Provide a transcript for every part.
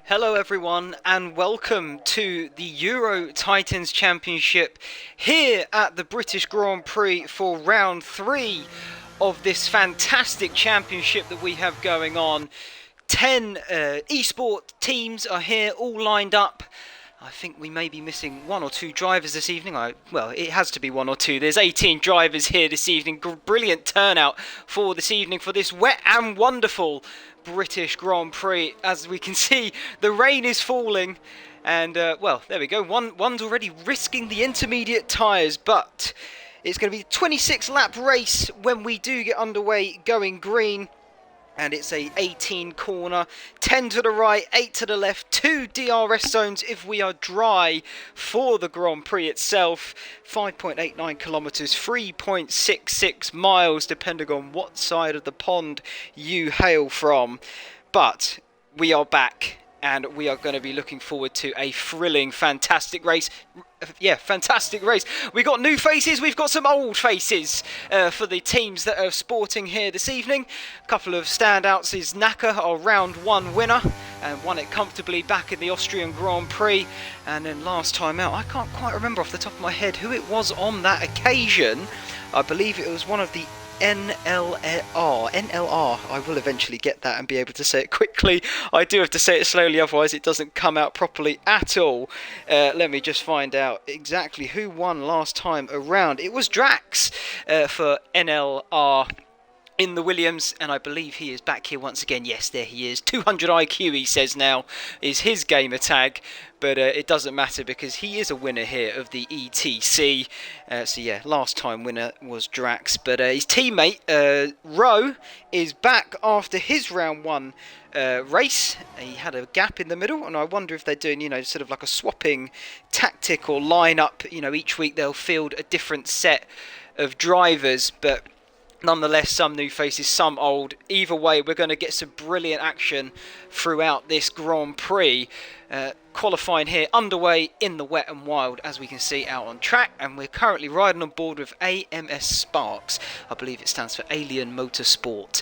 Hello everyone and welcome to the Euro Titans Championship here at the British Grand Prix for round 3 of this fantastic championship that we have going on. 10 eSport teams are here all lined up. I think we may be missing one or two drivers this evening. Well, it has to be one or two. There's 18 drivers here this evening. Brilliant turnout for this evening for this wet and wonderful British Grand Prix. As we can see, the rain is falling. And, well, there we go. One's already risking the intermediate tyres. But it's going to be a 26-lap race when we do get underway going green. And it's a 18 corner, 10 to the right, 8 to the left, 2 DRS zones if we are dry for the Grand Prix itself. 5.89 kilometres, 3.66 miles, depending on what side of the pond you hail from. But we are back. And we are going to be looking forward to a thrilling, fantastic race. Yeah, fantastic race. We've got new faces, we've got some old faces for the teams that are sporting here this evening. A couple of standouts is Naka, our round 1 winner, and won it comfortably back in the Austrian Grand Prix. And then last time out, I can't quite remember off the top of my head who it was on that occasion. I believe it was one of the NLR. I will eventually get that and be able to say it quickly. I do have to say it slowly, otherwise it doesn't come out properly at all. Let me just find out exactly who won last time around. It was Drax for NLR in the Williams, and I believe he is back here once again. Yes, there he is. 200 IQ, he says now, is his gamer tag. But it doesn't matter because he is a winner here of the ETC. So yeah, last time winner was Drax. But his teammate, Rowe, is back after his round 1 race. He had a gap in the middle, and I wonder if they're doing, sort of like a swapping tactic or lineup. Each week they'll field a different set of drivers, but nonetheless, some new faces, some old. Either way, we're going to get some brilliant action throughout this Grand Prix. Qualifying here underway in the wet and wild, as we can see out on track, and we're currently riding on board with AMS Sparks. I believe it stands for Alien Motorsport.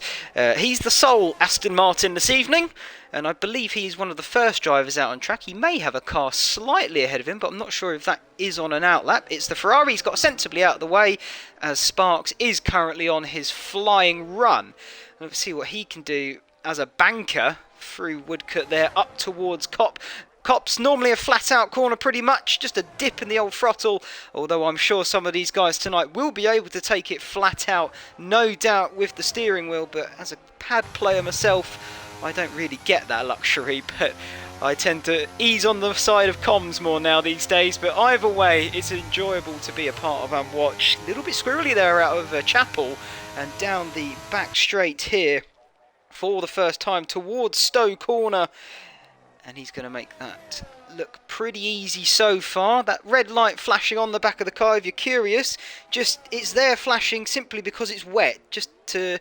He's the sole Aston Martin this evening, and I believe he's one of the first drivers out on track. He may have a car slightly ahead of him, but I'm not sure if that is on an outlap. It's the Ferrari. He's got sensibly out of the way, as Sparks is currently on his flying run. Let's see what he can do as a banker through Woodcote there, up towards Cop. Cop's normally a flat-out corner pretty much, just a dip in the old throttle, although I'm sure some of these guys tonight will be able to take it flat out, no doubt with the steering wheel, but as a pad player myself, I don't really get that luxury, but I tend to ease on the side of comms more now these days. But either way, it's enjoyable to be a part of and watch. A little bit squirrely there out of Chapel, and down the back straight here for the first time towards Stowe Corner. And he's going to make that look pretty easy so far. That red light flashing on the back of the car, if you're curious, it's there flashing simply because it's wet, just to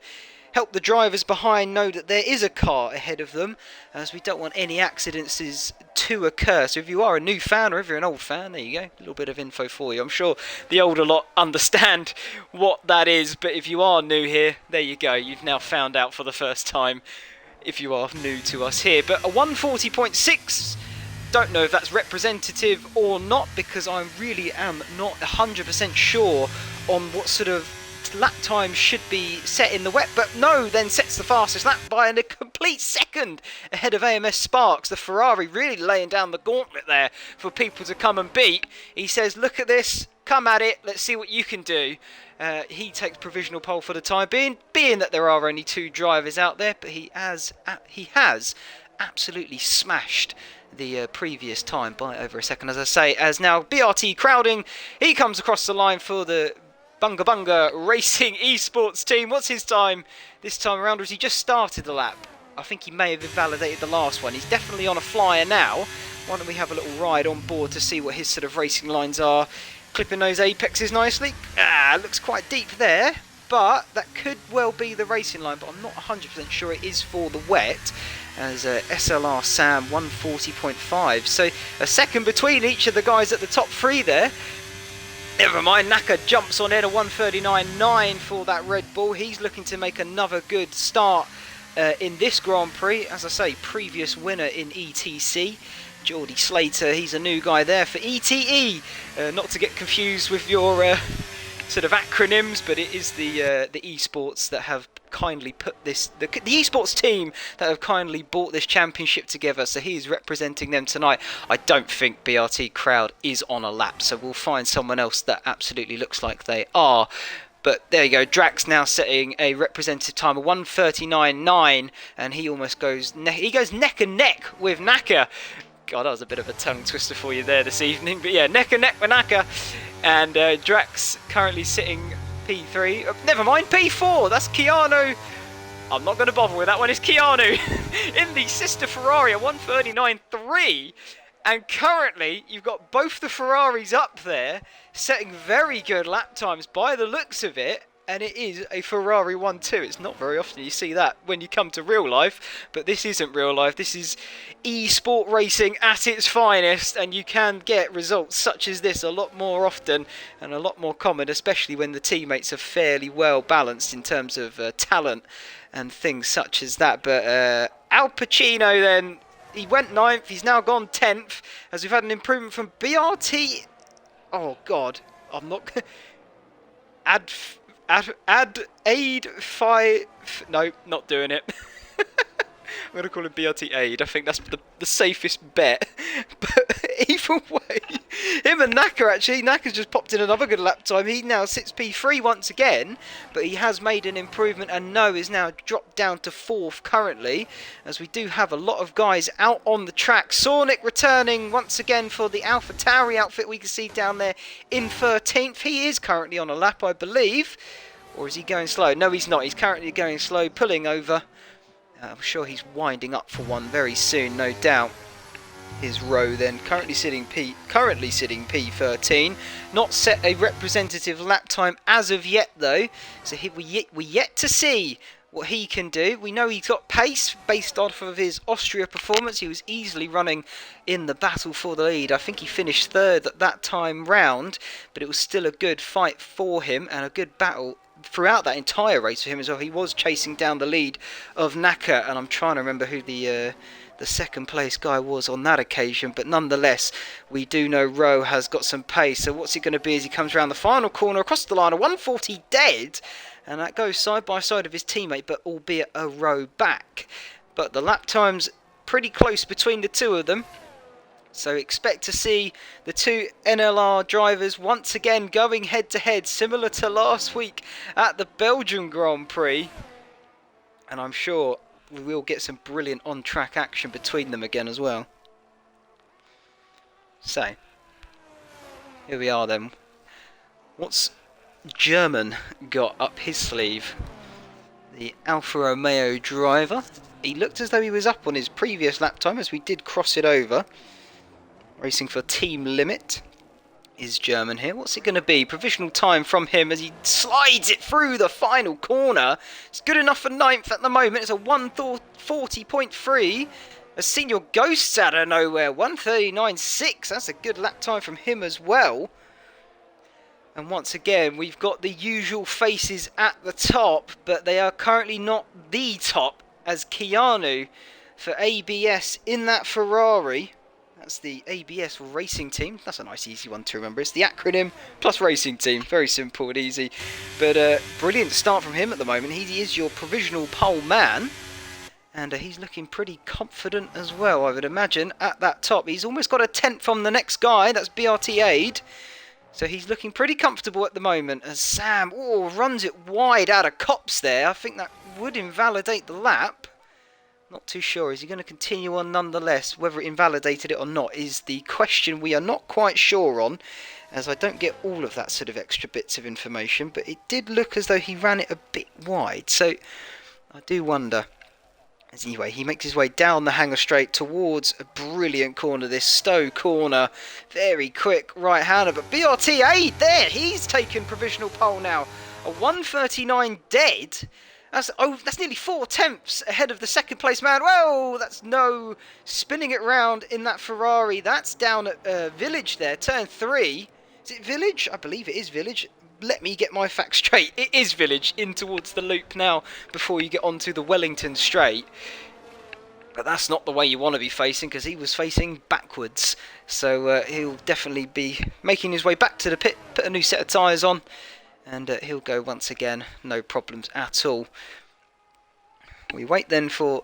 help the drivers behind know that there is a car ahead of them, as we don't want any accidents to occur. So if you are a new fan, or if you're an old fan, there you go, a little bit of info for you. I'm sure the older lot understand what that is, but if you are new here, there you go, you've now found out for the first time if you are new to us here. But a 140.6, don't know if that's representative or not, because I really am not 100% sure on what sort of lap time should be set in the wet, but no, then sets the fastest lap by a complete second ahead of AMS Sparks. The Ferrari really laying down the gauntlet there for people to come and beat. He says, look at this, come at it, let's see what you can do. He takes provisional pole for the time being that there are only 2 drivers out there, but he has absolutely smashed the previous time by over a second, as I say, as now BRT crowding. He comes across the line for the Bunga Bunga Racing Esports team. What's his time this time around? Or has he just started the lap? I think he may have invalidated the last one. He's definitely on a flyer now. Why don't we have a little ride on board to see what his sort of racing lines are. Clipping those apexes nicely. Looks quite deep there, but that could well be the racing line, but I'm not 100% sure it is for the wet, as SLR Sam 140.5. So a second between each of the guys at the top 3 there. Never mind, Naka jumps on in a 139.9 for that Red Bull. He's looking to make another good start in this Grand Prix. As I say, previous winner in ETC. Geordie Slater, he's a new guy there for ETE. Not to get confused with your sort of acronyms, but it is the esports that have kindly put this, the esports team that have kindly brought this championship together, so he's representing them tonight. I don't think BRT Crowd is on a lap, so we'll find someone else that absolutely looks like they are. But there you go, Drax now setting a representative time of 1:39.9, and he almost goes neck and neck with Naka. God, that was a bit of a tongue twister for you there this evening. But yeah, neck and neck with Naka. And Drax currently sitting P3. Never mind, P4. That's Keanu. I'm not going to bother with that one. It's Keanu in the sister Ferrari at 1:39.3. And currently, you've got both the Ferraris up there, setting very good lap times by the looks of it. And it is a Ferrari 1-2. It's not very often you see that when you come to real life, but this isn't real life. This is e-sport racing at its finest, and you can get results such as this a lot more often and a lot more common, especially when the teammates are fairly well balanced in terms of talent and things such as that. But Al Pacino then, he went 9th, he's now gone 10th, as we've had an improvement from BRT. Oh God, I'm not... Aid 5... No, not doing it. I'm going to call him BRT Aid. I think that's the safest bet. But either way, him and Naka actually. Naka's just popped in another good lap time. He now sits P3 once again. But he has made an improvement. And No is now dropped down to 4th currently. As we do have a lot of guys out on the track. Sornick returning once again for the AlphaTauri outfit we can see down there in 13th. He is currently on a lap, I believe. Or is he going slow? No, he's not. He's currently going slow, pulling over. I'm sure he's winding up for one very soon, no doubt. His row then currently sitting P13. Not set a representative lap time as of yet though. So we yet to see what he can do. We know he's got pace based off of his Austria performance. He was easily running in the battle for the lead. I think he finished 3rd at that time round, but it was still a good fight for him and a good battle throughout that entire race for him as well. He was chasing down the lead of Naka, and I'm trying to remember who the second place guy was on that occasion, but nonetheless we do know Rowe has got some pace. So what's he going to be as he comes around the final corner across the line, a 140 dead, and that goes side by side of his teammate, but albeit a row back. But the lap time's pretty close between the two of them. So expect to see the two NLR drivers once again going head to head, similar to last week at the Belgian Grand Prix. And I'm sure we will get some brilliant on-track action between them again as well. So, here we are then. What's German got up his sleeve? The Alfa Romeo driver. He looked as though he was up on his previous lap time, as we did cross it over. Racing for Team Limit is German here. What's it going to be? Provisional time from him as he slides it through the final corner. It's good enough for 9th at the moment. It's a 1:40.3. A Senior Ghosts out of nowhere. 1:39.6. That's a good lap time from him as well. And once again, we've got the usual faces at the top, but they are currently not the top, as Keanu for ABS in that Ferrari. That's the ABS Racing Team. That's a nice easy one to remember. It's the acronym plus Racing Team. Very simple and easy. But brilliant start from him at the moment. He is your provisional pole man. And he's looking pretty confident as well, I would imagine, at that top. He's almost got a 10th from the next guy. That's BRT Aid. So he's looking pretty comfortable at the moment. As Sam runs it wide out of Cops there. I think that would invalidate the lap. Not too sure. Is he going to continue on nonetheless? Whether it invalidated it or not is the question we are not quite sure on, as I don't get all of that sort of extra bits of information, but it did look as though he ran it a bit wide, so I do wonder. Anyway, he makes his way down the hangar straight towards a brilliant corner, this Stowe corner. Very quick right-hander, but BRT Aid there, he's taken provisional pole now. A 1:39 dead. That's nearly 4/10 ahead of the second place man. Whoa, that's no spinning it round in that Ferrari. That's down at Village there, turn 3. Is it Village? I believe it is Village. let me get my facts straight. It is Village in towards the loop now before you get onto the Wellington Straight. But that's not the way you want to be facing, because he was facing backwards. So he'll definitely be making his way back to the pit, put a new set of tyres on, and he'll go once again, no problems at all. We wait then for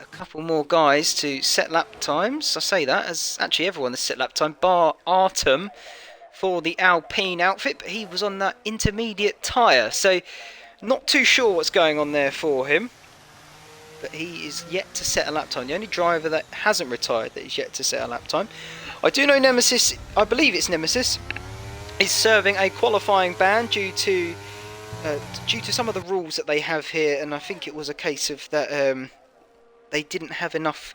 a couple more guys to set lap times. I say that as actually everyone has set lap time, bar Artem for the Alpine outfit, but he was on that intermediate tyre. So not too sure what's going on there for him. But he is yet to set a lap time. The only driver that hasn't retired that is yet to set a lap time. I do know Nemesis, I believe it's Nemesis, is serving a qualifying ban due to some of the rules that they have here, and I think it was a case of that they didn't have enough.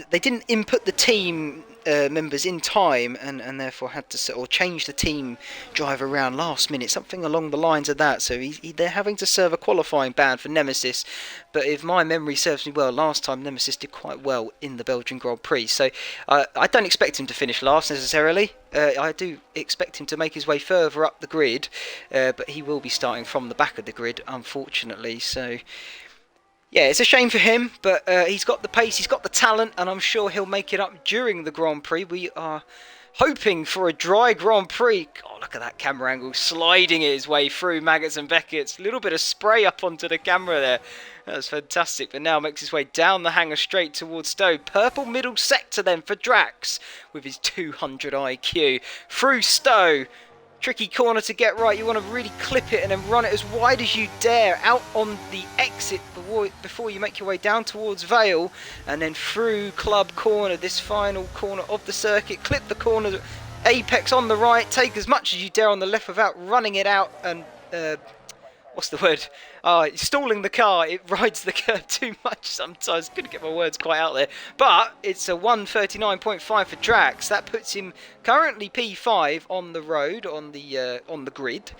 They didn't input the team members in time, and therefore had to change the team driver around last minute, something along the lines of that. So they're having to serve a qualifying ban for Nemesis. But if my memory serves me well, last time Nemesis did quite well in the Belgian Grand Prix. So I don't expect him to finish last necessarily. I do expect him to make his way further up the grid, but he will be starting from the back of the grid, unfortunately. So yeah, it's a shame for him, but he's got the pace, he's got the talent, and I'm sure he'll make it up during the Grand Prix. We are hoping for a dry Grand Prix. God, look at that camera angle, sliding his way through Maggots and Beckett's. A little bit of spray up onto the camera there. That's fantastic, but now makes his way down the hangar straight towards Stowe. Purple middle sector then for Drax with his 200 IQ. Through Stowe. Tricky corner to get right. You want to really clip it and then run it as wide as you dare out on the exit before you make your way down towards Vale, and then through Club Corner, this final corner of the circuit. Clip the corner, apex on the right, take as much as you dare on the left without running it out and what's the word? Stalling the car. It rides the curb too much sometimes. Couldn't get my words quite out there. But it's a 1:39.5 for Drax. That puts him currently P5 on the road, on the grid.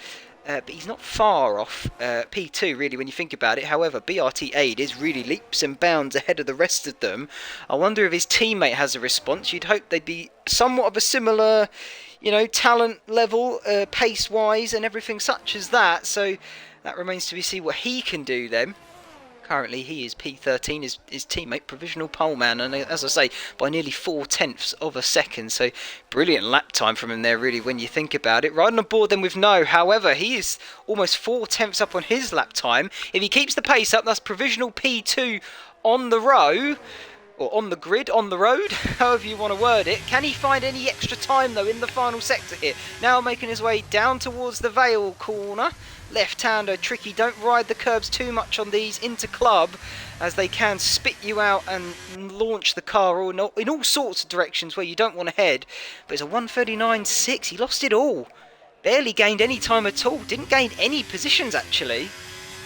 But he's not far off P2 really when you think about it. However, BRT8 is really leaps and bounds ahead of the rest of them. I wonder if his teammate has a response. You'd hope they'd be somewhat of a similar, talent level, pace-wise and everything such as that. So that remains to be seen what he can do then. Currently he is P13, his teammate provisional poleman, and as I say, by nearly 4/10 of a second. So brilliant lap time from him there really when you think about it. Riding aboard then with No, however, he is almost 4/10 up on his lap time. If he keeps the pace up, that's provisional P2 on the row. Or on the grid, on the road, however you want to word it. Can he find any extra time, though, in the final sector here? Now making his way down towards the Vale corner. Left-hander, tricky. Don't ride the curbs too much on these into Club, as they can spit you out and launch the car in all sorts of directions where you don't want to head. But it's a 1:39.6. He lost it all. Barely gained any time at all. Didn't gain any positions, actually.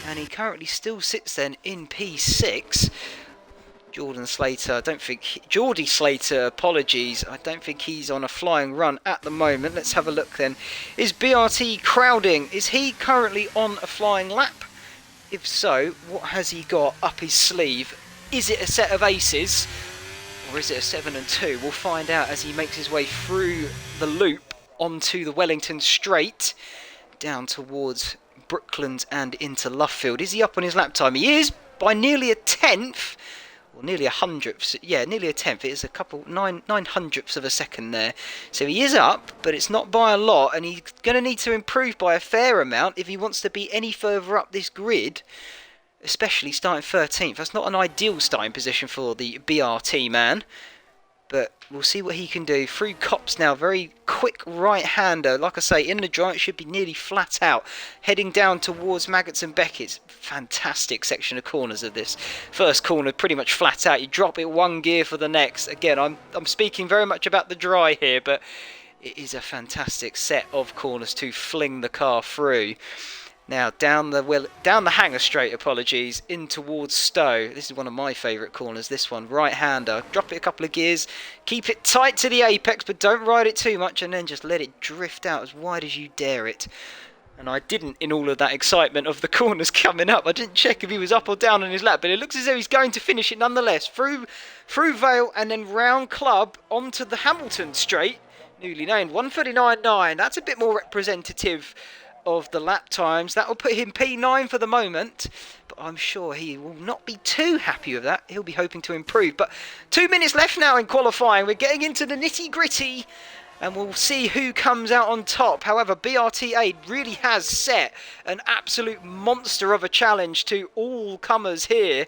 And he currently still sits then in P6. Geordie Slater, apologies. I don't think he's on a flying run at the moment. Let's have a look then. Is BRT crowding? Is he currently on a flying lap? If so, what has he got up his sleeve? Is it a set of aces? Or is it a 7 and 2? We'll find out as he makes his way through the loop onto the Wellington Straight, down towards Brooklands and into Luffield. Is he up on his lap time? He is by nearly a 10th. Or nearly 100th, yeah, nearly a 10th. It is a couple, 900ths of a second there. So he is up, but it's not by a lot, and he's going to need to improve by a fair amount if he wants to be any further up this grid, especially starting 13th. That's not an ideal starting position for the BRT man, but we'll see what he can do. Through Cops now, very quick right-hander. Like I say, in the dry, it should be nearly flat out. Heading down towards Maggots and Beckett's. Fantastic section of corners of this. First corner, pretty much flat out. You drop it one gear for the next. Again, I'm speaking very much about the dry here, but it is a fantastic set of corners to fling the car through. Now down the hangar straight, apologies, in towards Stowe. This is one of my favourite corners, this one. Right-hander. Drop it a couple of gears. Keep it tight to the apex, but don't ride it too much, and then just let it drift out as wide as you dare it. And I didn't, in all of that excitement of the corners coming up, I didn't check if he was up or down on his lap, but it looks as though he's going to finish it nonetheless. Through Vale and then round Club onto the Hamilton Straight. Newly named 1:39.9. That's a bit more representative of the lap times. That will put him P9 for the moment, but I'm sure he will not be too happy with that. He'll be hoping to improve. But 2 minutes left now in qualifying. We're getting into the nitty-gritty, and we'll see who comes out on top. However, BRT8 really has set an absolute monster of a challenge to all comers here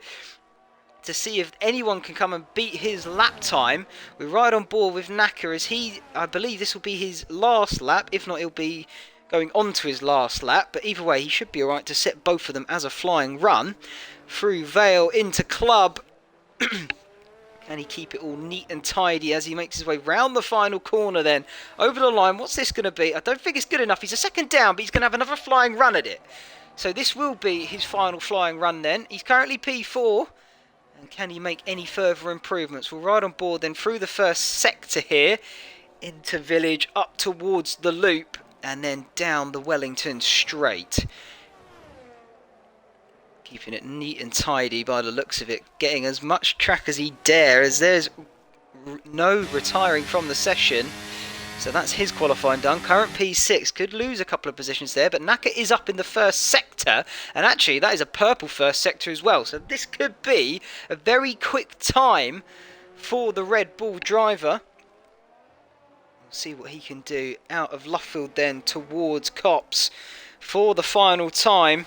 to see if anyone can come and beat his lap time. We're right on board with Naka as I believe this will be his last lap. If not, he'll be going on to his last lap. But either way, he should be alright to set both of them as a flying run. Through Vale into Club. Can he keep it all neat and tidy as he makes his way round the final corner then? Over the line, what's this going to be? I don't think it's good enough. He's a second down, but he's going to have another flying run at it. So this will be his final flying run then. He's currently P4. And can he make any further improvements? We'll ride on board then through the first sector here. Into Village, up towards the loop. And then down the Wellington straight. Keeping it neat and tidy by the looks of it. Getting as much track as he dare, as there's no retiring from the session. So that's his qualifying done. Current P6 could lose a couple of positions there, but Naka is up in the first sector. And actually, that is a purple first sector as well. So this could be a very quick time for the Red Bull driver. We'll see what he can do out of Luffield then towards Copse for the final time.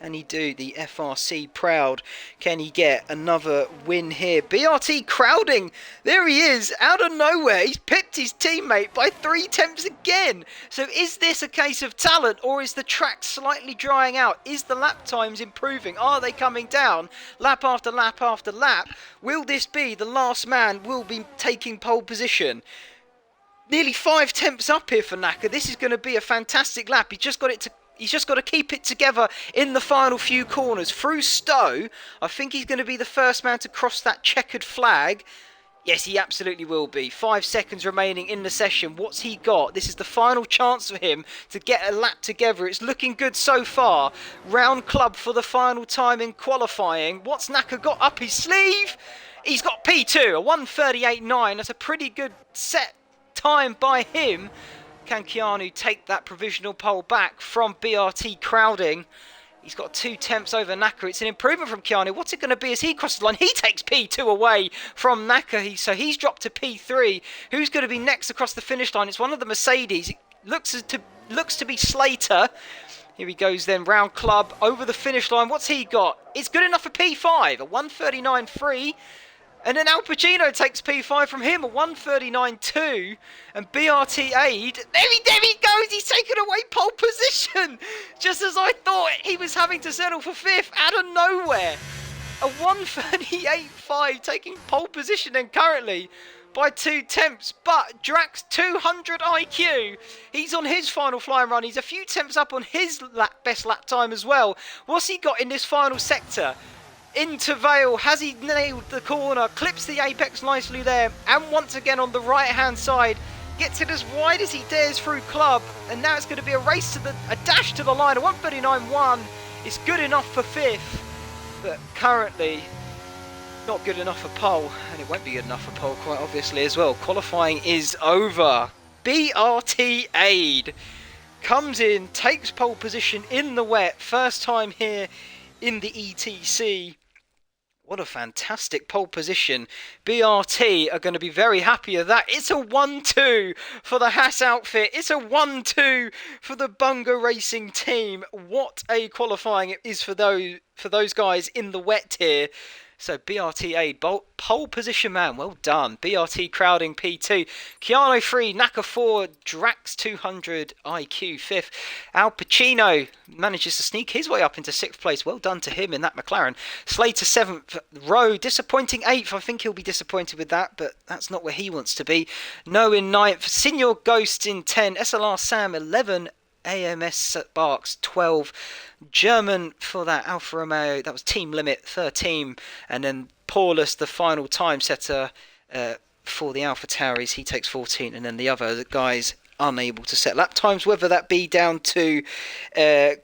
Can he do the FRC proud? Can he get another win here? BRT crowding. There he is, out of nowhere. He's pipped his teammate by 3 tenths again. So is this a case of talent, or is the track slightly drying out? Is the lap times improving? Are they coming down lap after lap after lap? Will this be the last man will be taking pole position? Nearly 5 tenths up here for Naka. This is going to be a fantastic lap. He's just got to keep it together in the final few corners. Through Stowe, I think he's going to be the first man to cross that checkered flag. Yes, he absolutely will be. 5 seconds remaining in the session. What's he got? This is the final chance for him to get a lap together. It's looking good so far. Round Club for the final time in qualifying. What's Naka got up his sleeve? He's got P2, a 1:38.9. That's a pretty good set time by him. Can Keanu take that provisional pole back from BRT crowding? He's got 2 tenths over Naka. It's an improvement from Keanu. What's it going to be as he crosses the line? He takes P2 away from Naka. So he's dropped to P3. Who's going to be next across the finish line? It's one of the Mercedes. It looks to be Slater. Here he goes then, Round Club over the finish line. What's he got? It's good enough for P5, a 1:39.3. And then Al Pacino takes P5 from him, a 1:39.2. And BRT Aid, there he goes, he's taken away pole position. Just as I thought, he was having to settle for 5th out of nowhere. A 1:38.5 taking pole position then currently by 2 tenths. But Drax 200 IQ, he's on his final flying run. He's a few tenths up on his best lap time as well. What's he got in this final sector? Into Vale, has he nailed the corner, clips the apex nicely there, and once again on the right hand side, gets it as wide as he dares through Club, and now it's going to be a race to a dash to the line, a 1:39.1, it's good enough for 5th, but currently not good enough for pole, and it won't be good enough for pole quite obviously as well. Qualifying is over. BRT Aid comes in, takes pole position in the wet, first time here in the ETC. What a fantastic pole position. BRT are going to be very happy with that. It's a 1-2 for the Haas outfit. It's a 1-2 for the Bunga Racing team. What a qualifying it is for those guys in the wet here. So BRT Aid, pole position man, well done. BRT crowding P2, Keanu 3, Naka 4, Drax 200, IQ 5th. Al Pacino manages to sneak his way up into 6th place. Well done to him in that McLaren. Slater 7th, Rowe disappointing 8th. I think he'll be disappointed with that, but that's not where he wants to be. No in 9th, Senior Ghost in 10, SLR Sam 11, AMS Sparks 12, German for that Alfa Romeo, that was Team Limit 13, and then Paulus the final time setter for the Alpha Tauris, he takes 14, and then the other guys unable to set lap times, whether that be down to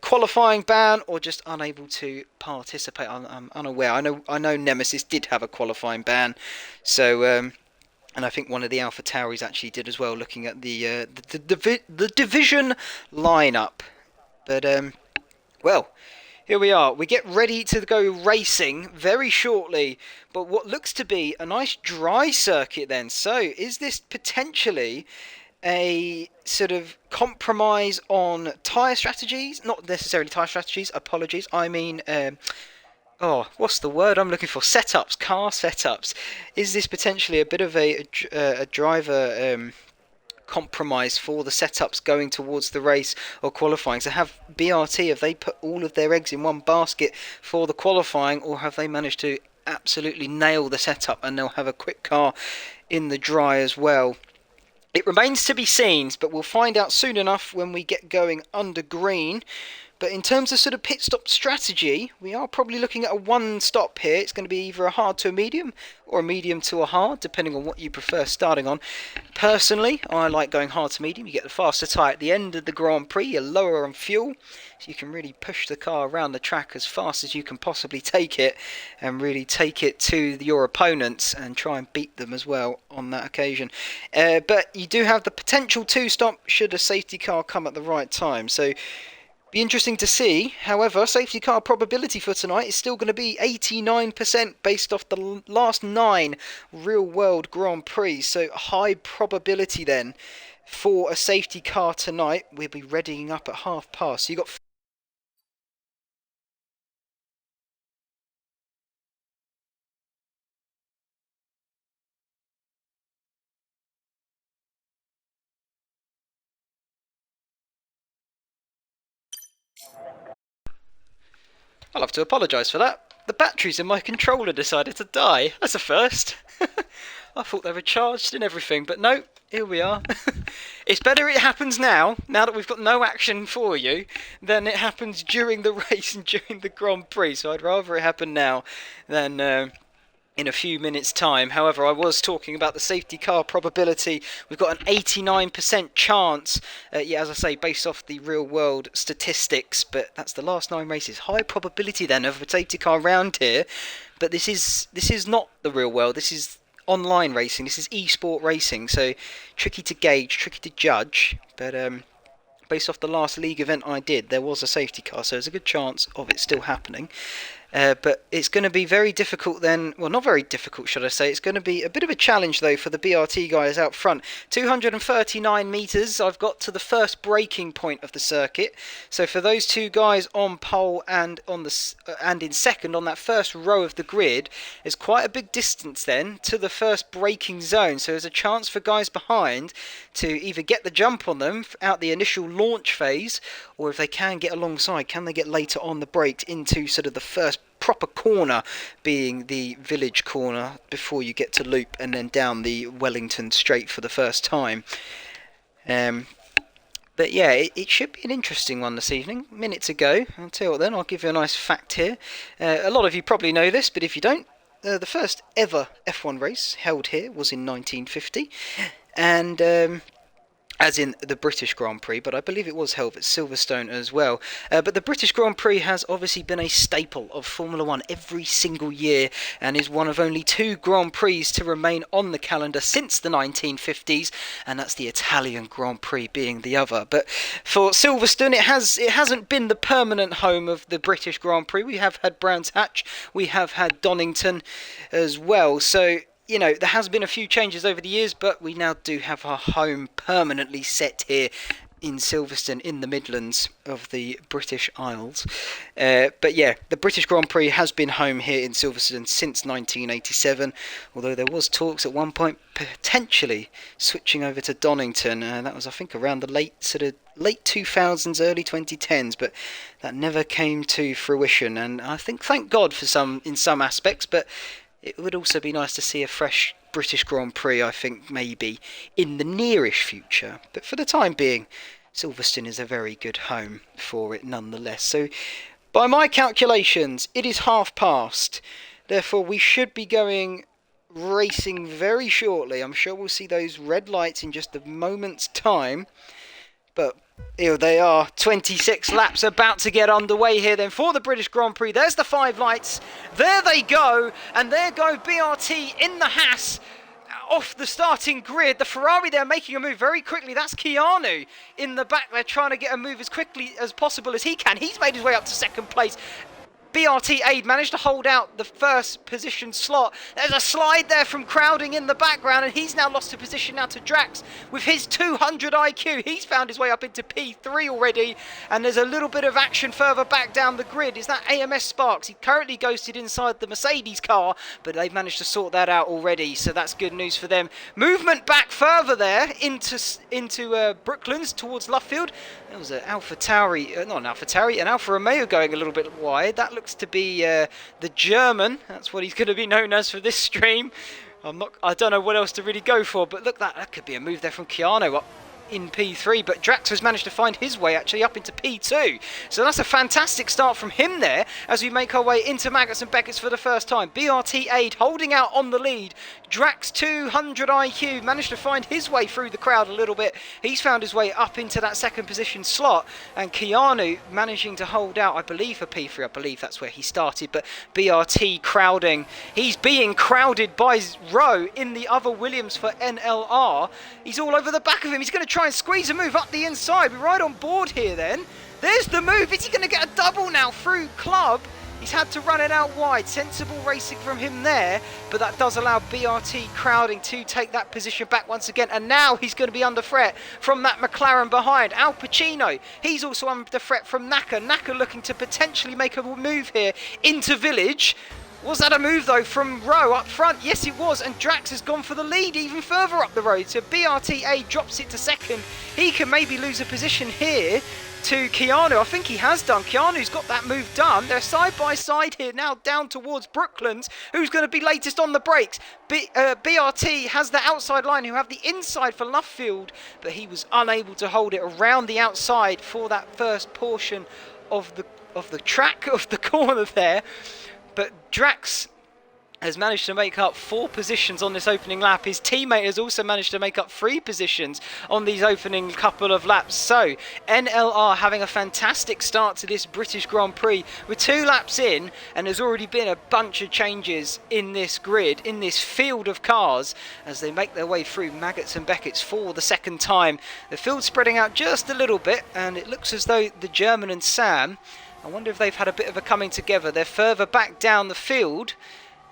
qualifying ban or just unable to participate. I'm unaware. I know Nemesis did have a qualifying ban, so And I think one of the Alpha Tauris actually did as well, looking at the division lineup. But well, here we are. We get ready to go racing very shortly, but what looks to be a nice dry circuit then. So is this potentially a sort of compromise on tyre strategies? Not necessarily tyre strategies, apologies. I mean, what's the word I'm looking for? Setups, car setups. Is this potentially a bit of a driver compromise for the setups going towards the race or qualifying? So have BRT, have they put all of their eggs in one basket for the qualifying, or have they managed to absolutely nail the setup and they'll have a quick car in the dry as well? It remains to be seen, but we'll find out soon enough when we get going under green. But in terms of sort of pit stop strategy, we are probably looking at a one stop here. It's going to be either a hard to a medium or a medium to a hard, depending on what you prefer starting on. Personally, I like going hard to medium. You get the faster tyre at the end of the Grand Prix. You're lower on fuel, so you can really push the car around the track as fast as you can possibly take it, and really take it to your opponents and try and beat them as well on that occasion. But you do have the potential to stop should a safety car come at the right time. So be interesting to see. However, safety car probability for tonight is still going to be 89% based off the last 9 real-world Grand Prix. So high probability then for a safety car tonight. We'll be readying up at past. So you got I'll have to apologise for that. The batteries in my controller decided to die. That's a first. I thought they were charged and everything, but no, here we are. It's better it happens now that we've got no action for you, than it happens during the race and during the Grand Prix. So I'd rather it happen now than in a few minutes' time. However, I was talking about the safety car probability. We've got an 89% chance, as I say, based off the real-world statistics, but that's the last 9 races. High probability then of a safety car round here, but this is not the real world. This is online racing. This is esport racing, so tricky to gauge, tricky to judge, but based off the last league event I did, there was a safety car, so there's a good chance of it still happening. But it's going to be very difficult then. Well, not very difficult, should I say. It's going to be a bit of a challenge, though, for the BRT guys out front. 239 metres, I've got to the first braking point of the circuit. So for those two guys on pole and in second on that first row of the grid, there's quite a big distance then to the first braking zone. So there's a chance for guys behind to either get the jump on them out the initial launch phase, or if they can get alongside, can they get later on the brakes into sort of the first proper corner, being the village corner before you get to loop, and then down the Wellington straight for the first time. But yeah, it should be an interesting one this evening. Minute to go. I'll tell you what then, I'll give you a nice fact here. A lot of you probably know this, but if you don't, the first ever F1 race held here was in 1950, and as in the British Grand Prix, but I believe it was held at Silverstone as well. But the British Grand Prix has obviously been a staple of Formula 1 every single year, and is one of only 2 Grand Prix to remain on the calendar since the 1950s, and that's the Italian Grand Prix being the other. But for Silverstone, it hasn't been the permanent home of the British Grand Prix. We have had Brands Hatch, we have had Donington as well, so you know, there has been a few changes over the years, but we now do have our home permanently set here in Silverstone, in the Midlands of the British Isles. But yeah, the British Grand Prix has been home here in Silverstone since 1987, although there was talks at one point potentially switching over to Donington. That was, I think, around the late 2000s, early 2010s, but that never came to fruition. And I think, thank God in some aspects, but it would also be nice to see a fresh British Grand Prix, I think, maybe in the nearish future. But for the time being, Silverstone is a very good home for it nonetheless. So, by my calculations, it is past. Therefore, we should be going racing very shortly. I'm sure we'll see those red lights in just a moment's time. But here they are, 26 laps about to get underway here then for the British Grand Prix. There's the 5 lights, there they go, and there go BRT in the Haas off the starting grid. The Ferrari there making a move very quickly. That's Keanu in the back there trying to get a move as quickly as possible as he can. He's made his way up to second place. BRT Aid managed to hold out the first position slot. There's a slide there from Crowding in the background, and he's now lost a position now to Drax with his 200 IQ. He's found his way up into P3 already, and there's a little bit of action further back down the grid. Is that AMS Sparks? He currently ghosted inside the Mercedes car, but they've managed to sort that out already, so that's good news for them. Movement back further there into Brooklands towards Luffield. There was an Alpha Tauri, not an Alpha Tauri, an Alfa Romeo going a little bit wide. That looks to be the German. That's what he's going to be known as for this stream. I don't know what else to really go for, but look, that could be a move there from Keanu up in P3, but Drax has managed to find his way actually up into P2. So that's a fantastic start from him there as we make our way into Maggots and Beckett's for the first time. BRT Aid holding out on the lead. Drax 200 IQ managed to find his way through the crowd a little bit. He's found his way up into that second position slot, and Keanu managing to hold out, I believe, for P3. I believe that's where he started, but BRT crowding. He's being crowded by Rowe in the other Williams for NLR. He's all over the back of him. He's going to try and squeeze a move up the inside. We're right on board here then. There's the move. Is he going to get a double now through Club? He's had to run it out wide. Sensible racing from him there, but that does allow BRT Crowding to take that position back once again, and now he's going to be under threat from that McLaren behind. Al Pacino, he's also under threat from Naka. Naka looking to potentially make a move here into Village. Was that a move though from Rowe up front? Yes it was, and Drax has gone for the lead even further up the road. So BRTA drops it to second. He can maybe lose a position here to Keanu. I think he has done. Keanu's got that move done. They're side by side here now down towards Brooklands. Who's going to be latest on the brakes? BRT has the outside line who have the inside for Luffield, but he was unable to hold it around the outside for that first portion of the track, of the corner there. But Drax has managed to make up 4 positions on this opening lap. His teammate has also managed to make up 3 positions on these opening couple of laps. So NLR having a fantastic start to this British Grand Prix. We're 2 laps in, and there's already been a bunch of changes in this grid, in this field of cars, as they make their way through Maggots and Beckett's for the second time. The field's spreading out just a little bit, and it looks as though the German and Sam, I wonder if they've had a bit of a coming together. They're further back down the field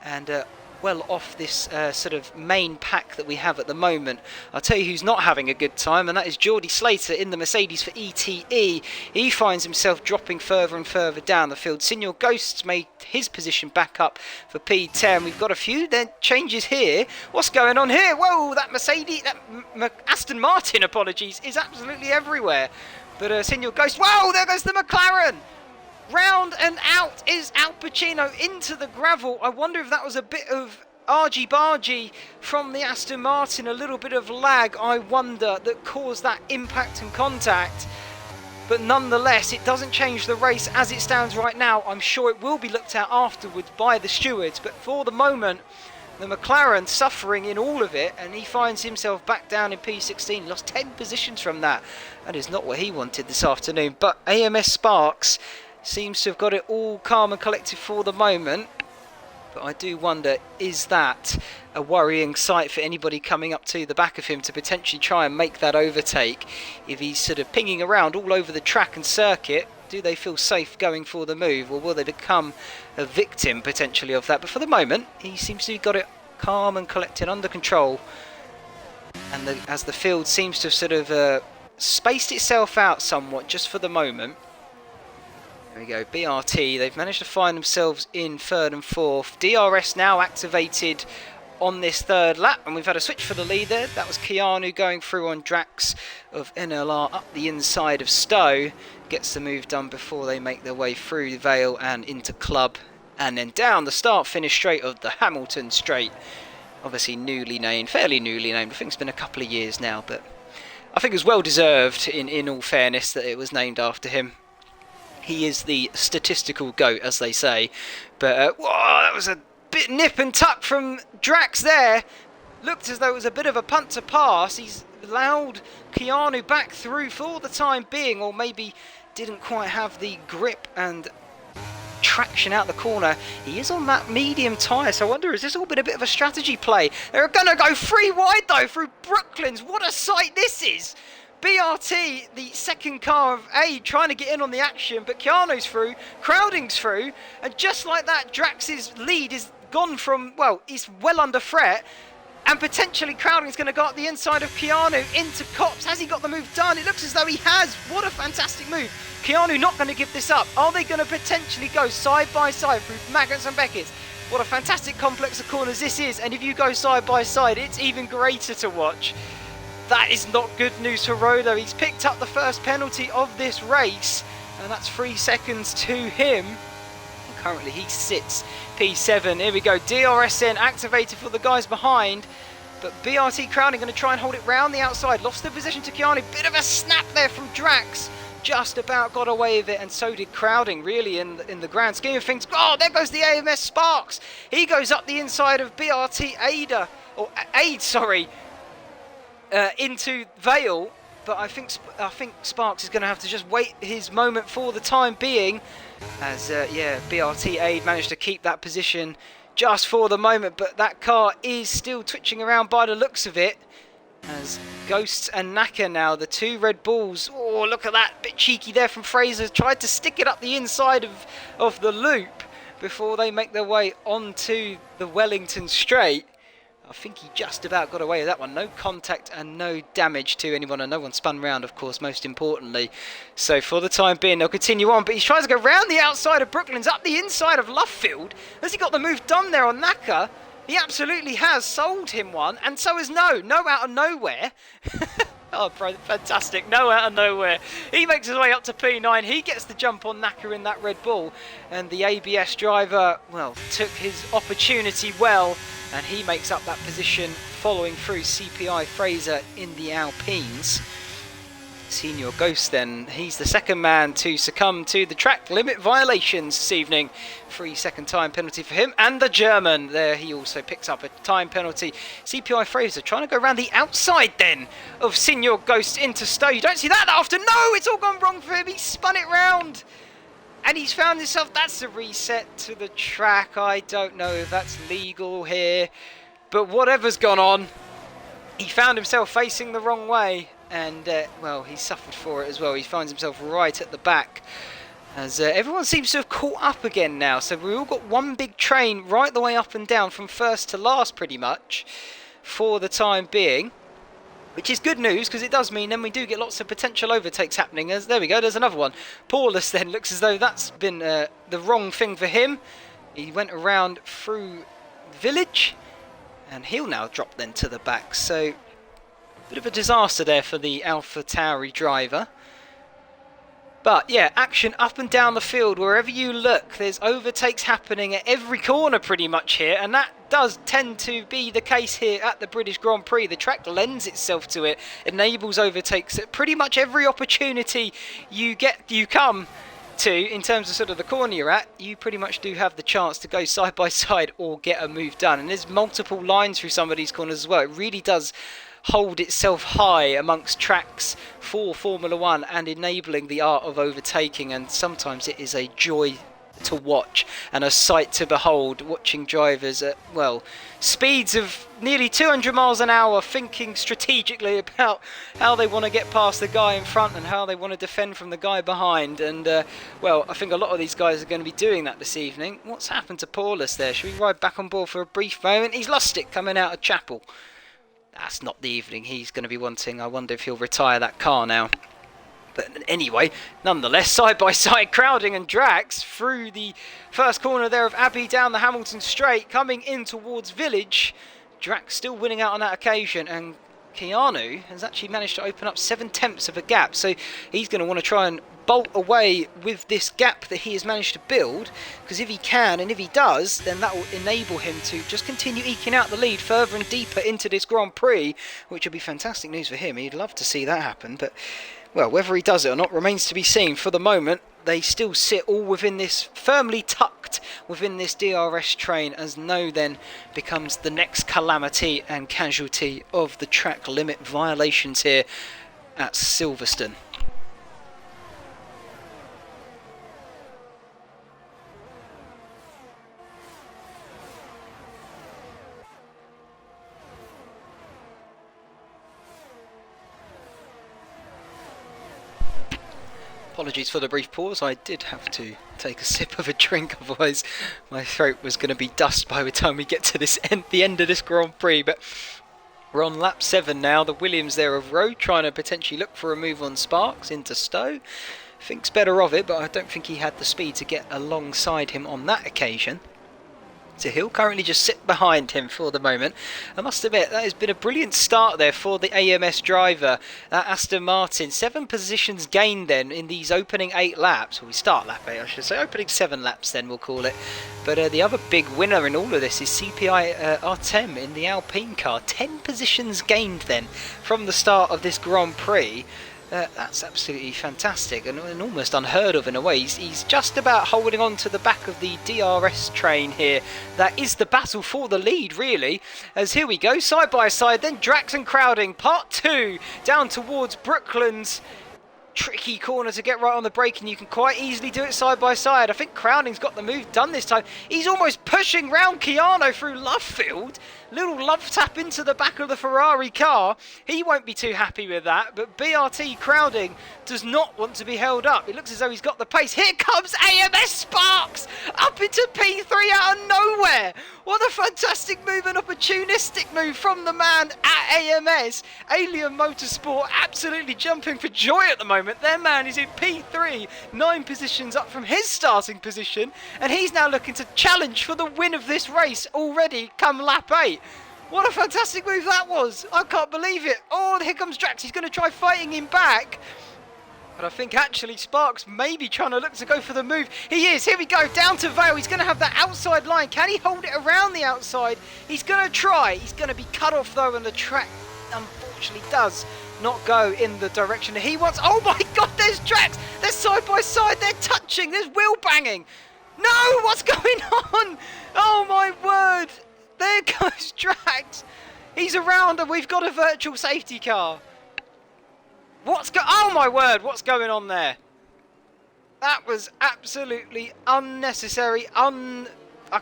and well off this sort of main pack that we have at the moment. I'll tell you who's not having a good time, and that is Geordie Slater in the Mercedes for ETE. He finds himself dropping further and further down the field. Senior Ghosts made his position back up for P10. We've got a few changes here. What's going on here? Whoa, that Mercedes, that Aston Martin, apologies, is absolutely everywhere. But Senior Ghost, whoa, there goes the McLaren! Round and out is Al Pacino into the gravel. I wonder if that was a bit of argy-bargy from the Aston Martin, a little bit of lag, I wonder, that caused that impact and contact. But nonetheless, it doesn't change the race as it stands right now. I'm sure it will be looked at afterwards by the stewards, but for the moment, the McLaren suffering in all of it, and he finds himself back down in P16. Lost 10 positions from that. That is not what he wanted this afternoon. But AMS Sparks seems to have got it all calm and collected for the moment. But I do wonder, is that a worrying sight for anybody coming up to the back of him to potentially try and make that overtake? If he's sort of pinging around all over the track and circuit, do they feel safe going for the move, or will they become a victim potentially of that? But for the moment, he seems to have got it calm and collected, under control. And as the field seems to have sort of spaced itself out somewhat just for the moment. There we go, BRT, they've managed to find themselves in 3rd and 4th. DRS now activated on this 3rd lap, and we've had a switch for the lead there. That was Keanu going through on Drax of NLR up the inside of Stowe. Gets the move done before they make their way through the Vale and into Club, and then down the start-finish straight of the Hamilton Straight. Obviously newly named, fairly newly named. I think it's been a couple of years now, but I think it was well deserved in all fairness that it was named after him. He is the statistical GOAT, as they say. But, whoa, that was a bit nip and tuck from Drax there. Looked as though it was a bit of a punt to pass. He's allowed Keanu back through for the time being, or maybe didn't quite have the grip and traction out the corner. He is on that medium tyre, so I wonder, has this all been a bit of a strategy play? They're going to go 3 wide though through Brooklands. What a sight this is! BRT, the second car of A, trying to get in on the action, but Keanu's through, Crowding's through, and just like that, Drax's lead is gone from, well, he's well under threat, and potentially Crowding's going to go up the inside of Keanu into Copse. Has he got the move done? It looks as though he has. What a fantastic move. Keanu not going to give this up. Are they going to potentially go side by side through Maggotts and Beckett's? What a fantastic complex of corners this is, and if you go side by side, it's even greater to watch. That is not good news for Rodo. He's picked up the first penalty of this race, and that's 3 seconds to him. And currently he sits P7. Here we go. DRSN activated for the guys behind, but BRT Crowding going to try and hold it round the outside. Lost the position to Keanu. Bit of a snap there from Drax. Just about got away with it, and so did Crowding, really, in the grand scheme of things. Oh, there goes the AMS Sparks. He goes up the inside of BRT Aid, sorry. Into Vale, but I think Sparks is going to have to just wait his moment for the time being, as BRT Aid managed to keep that position just for the moment, but that car is still twitching around by the looks of it, as Ghosts and Naka now, the 2 Red Bulls. Oh, look at that, bit cheeky there from Fraser, tried to stick it up the inside of the loop before they make their way onto the Wellington straight. I think he just about got away with that one. No contact and no damage to anyone, and no one spun round, of course, most importantly. So for the time being, they'll continue on, but he tries to go round the outside of Brooklands, up the inside of Lovefield. Has he got the move done there on Naka? He absolutely has sold him one, and so is No out of nowhere. Oh, fantastic. No out of nowhere. He makes his way up to P9. He gets the jump on Naka in that Red Bull, and the ABS driver, well, took his opportunity well, and he makes up that position following through CPI Fraser in the Alpines. Senior Ghost then, he's the second man to succumb to the track limit violations this evening. 3 second time penalty for him, and the German there, he also picks up a time penalty. CPI Fraser trying to go around the outside then of Senior Ghost into Stowe. You don't see that often. No, it's all gone wrong for him. He spun it round, and he's found himself, that's a reset to the track. I don't know if that's legal here, but whatever's gone on, he found himself facing the wrong way, and well, he suffered for it as well. He finds himself right at the back, as everyone seems to have caught up again now. So we've all got one big train right the way up and down from first to last pretty much for the time being, which is good news, because it does mean then we do get lots of potential overtakes happening. As there we go, there's another one. Paulus then looks as though that's been the wrong thing for him. He went around through Village, and he'll now drop then to the back. So bit of a disaster there for the AlphaTauri driver. But yeah, action up and down the field. Wherever you look, there's overtakes happening at every corner pretty much here, and that does tend to be the case here at the British Grand Prix. The track lends itself to it, enables overtakes at pretty much every opportunity you come to. In terms of sort of the corner you're at, you pretty much do have the chance to go side by side or get a move done, and there's multiple lines through some of these corners as well. It really does hold itself high amongst tracks for Formula One and enabling the art of overtaking, and sometimes it is a joy to watch and a sight to behold, watching drivers at, well, speeds of nearly 200 miles an hour, thinking strategically about how they want to get past the guy in front and how they want to defend from the guy behind. And well, I think a lot of these guys are going to be doing that this evening. What's happened to Paulus there? Should we ride back on board for a brief moment? He's lost it coming out of Chapel. That's not the evening he's going to be wanting. I wonder if he'll retire that car now. But anyway, nonetheless, side-by-side Crowding and Drax through the first corner there of Abbey down the Hamilton Straight, coming in towards Village. Drax still winning out on that occasion, and Keanu has actually managed to open up 7/10 of a gap. So he's going to want to try and bolt away with this gap that he has managed to build, because if he can, and if he does, then that will enable him to just continue eking out the lead further and deeper into this Grand Prix, which would be fantastic news for him. He'd love to see that happen, but well, whether he does it or not remains to be seen. For the moment, they still sit all within this, firmly tucked within this DRS train, as No then becomes the next calamity and casualty of the track limit violations here at Silverstone. Apologies for the brief pause. I did have to take a sip of a drink, otherwise my throat was going to be dust by the time we get to the end of this Grand Prix. But we're on lap 7 now. The Williams there of Rowe trying to potentially look for a move on Sparks into Stowe. Thinks better of it, but I don't think he had the speed to get alongside him on that occasion. So he'll currently just sit behind him for the moment. I must admit, that has been a brilliant start there for the AMS driver, Aston Martin. 7 positions gained then in these opening 8 laps. Well, we start lap 8, I should say. Opening 7 laps then, we'll call it. But the other big winner in all of this is CPI Artem in the Alpine car. 10 positions gained then from the start of this Grand Prix. That's absolutely fantastic and almost unheard of in a way. He's just about holding on to the back of the DRS train here. That is the battle for the lead, really. As here we go, side by side, then Drax and Crowding, part 2, down towards Brooklands. Tricky corner to get right on the brake, and you can quite easily do it side by side. I think Crowding's got the move done this time. He's almost pushing round Keanu through Lovefield. Little love tap into the back of the Ferrari car. He won't be too happy with that, but BRT Crowding does not want to be held up. It looks as though he's got the pace. Here comes AMS Sparks up into P3 out of nowhere. What a fantastic move, an opportunistic move from the man at AMS. Alien Motorsport absolutely jumping for joy at the moment. Their man is in P3, 9 positions up from his starting position, and he's now looking to challenge for the win of this race already come lap 8. What a fantastic move that was. I can't believe it. Oh, here comes Drax. He's going to try fighting him back. But I think actually Sparks may be trying to look to go for the move. He is. Here we go. Down to Vale. He's going to have that outside line. Can he hold it around the outside? He's going to try. He's going to be cut off though, and the track unfortunately does not go in the direction that he wants. Oh my God, there's Drax. They're side by side. They're touching. There's wheel banging. No, what's going on? Oh my word. There goes Drax. He's around and we've got a virtual safety car. Oh my word, what's going on there? That was absolutely unnecessary. I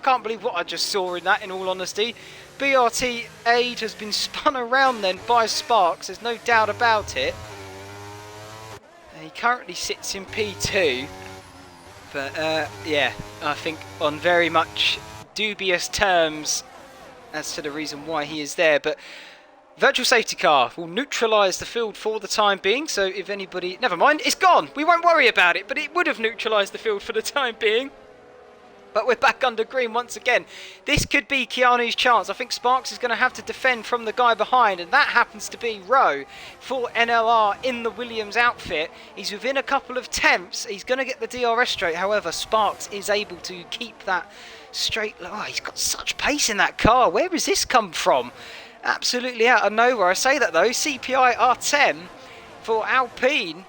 can't believe what I just saw in that, in all honesty. BRT Aid has been spun around then by Sparks, there's no doubt about it. And he currently sits in P2. But yeah, I think on very much dubious terms as to the reason why he is there. But virtual safety car will neutralise the field for the time being, so if anybody... Never mind, it's gone! We won't worry about it, but it would have neutralised the field for the time being. But we're back under green once again. This could be Keanu's chance. I think Sparks is going to have to defend from the guy behind, and that happens to be Rowe for NLR in the Williams outfit. He's within a couple of tenths. He's going to get the DRS straight. However, Sparks is able to keep that straight. Oh, he's got such pace in that car. Where has this come from? Absolutely out of nowhere. I say that though. CPI R10 for Alpine.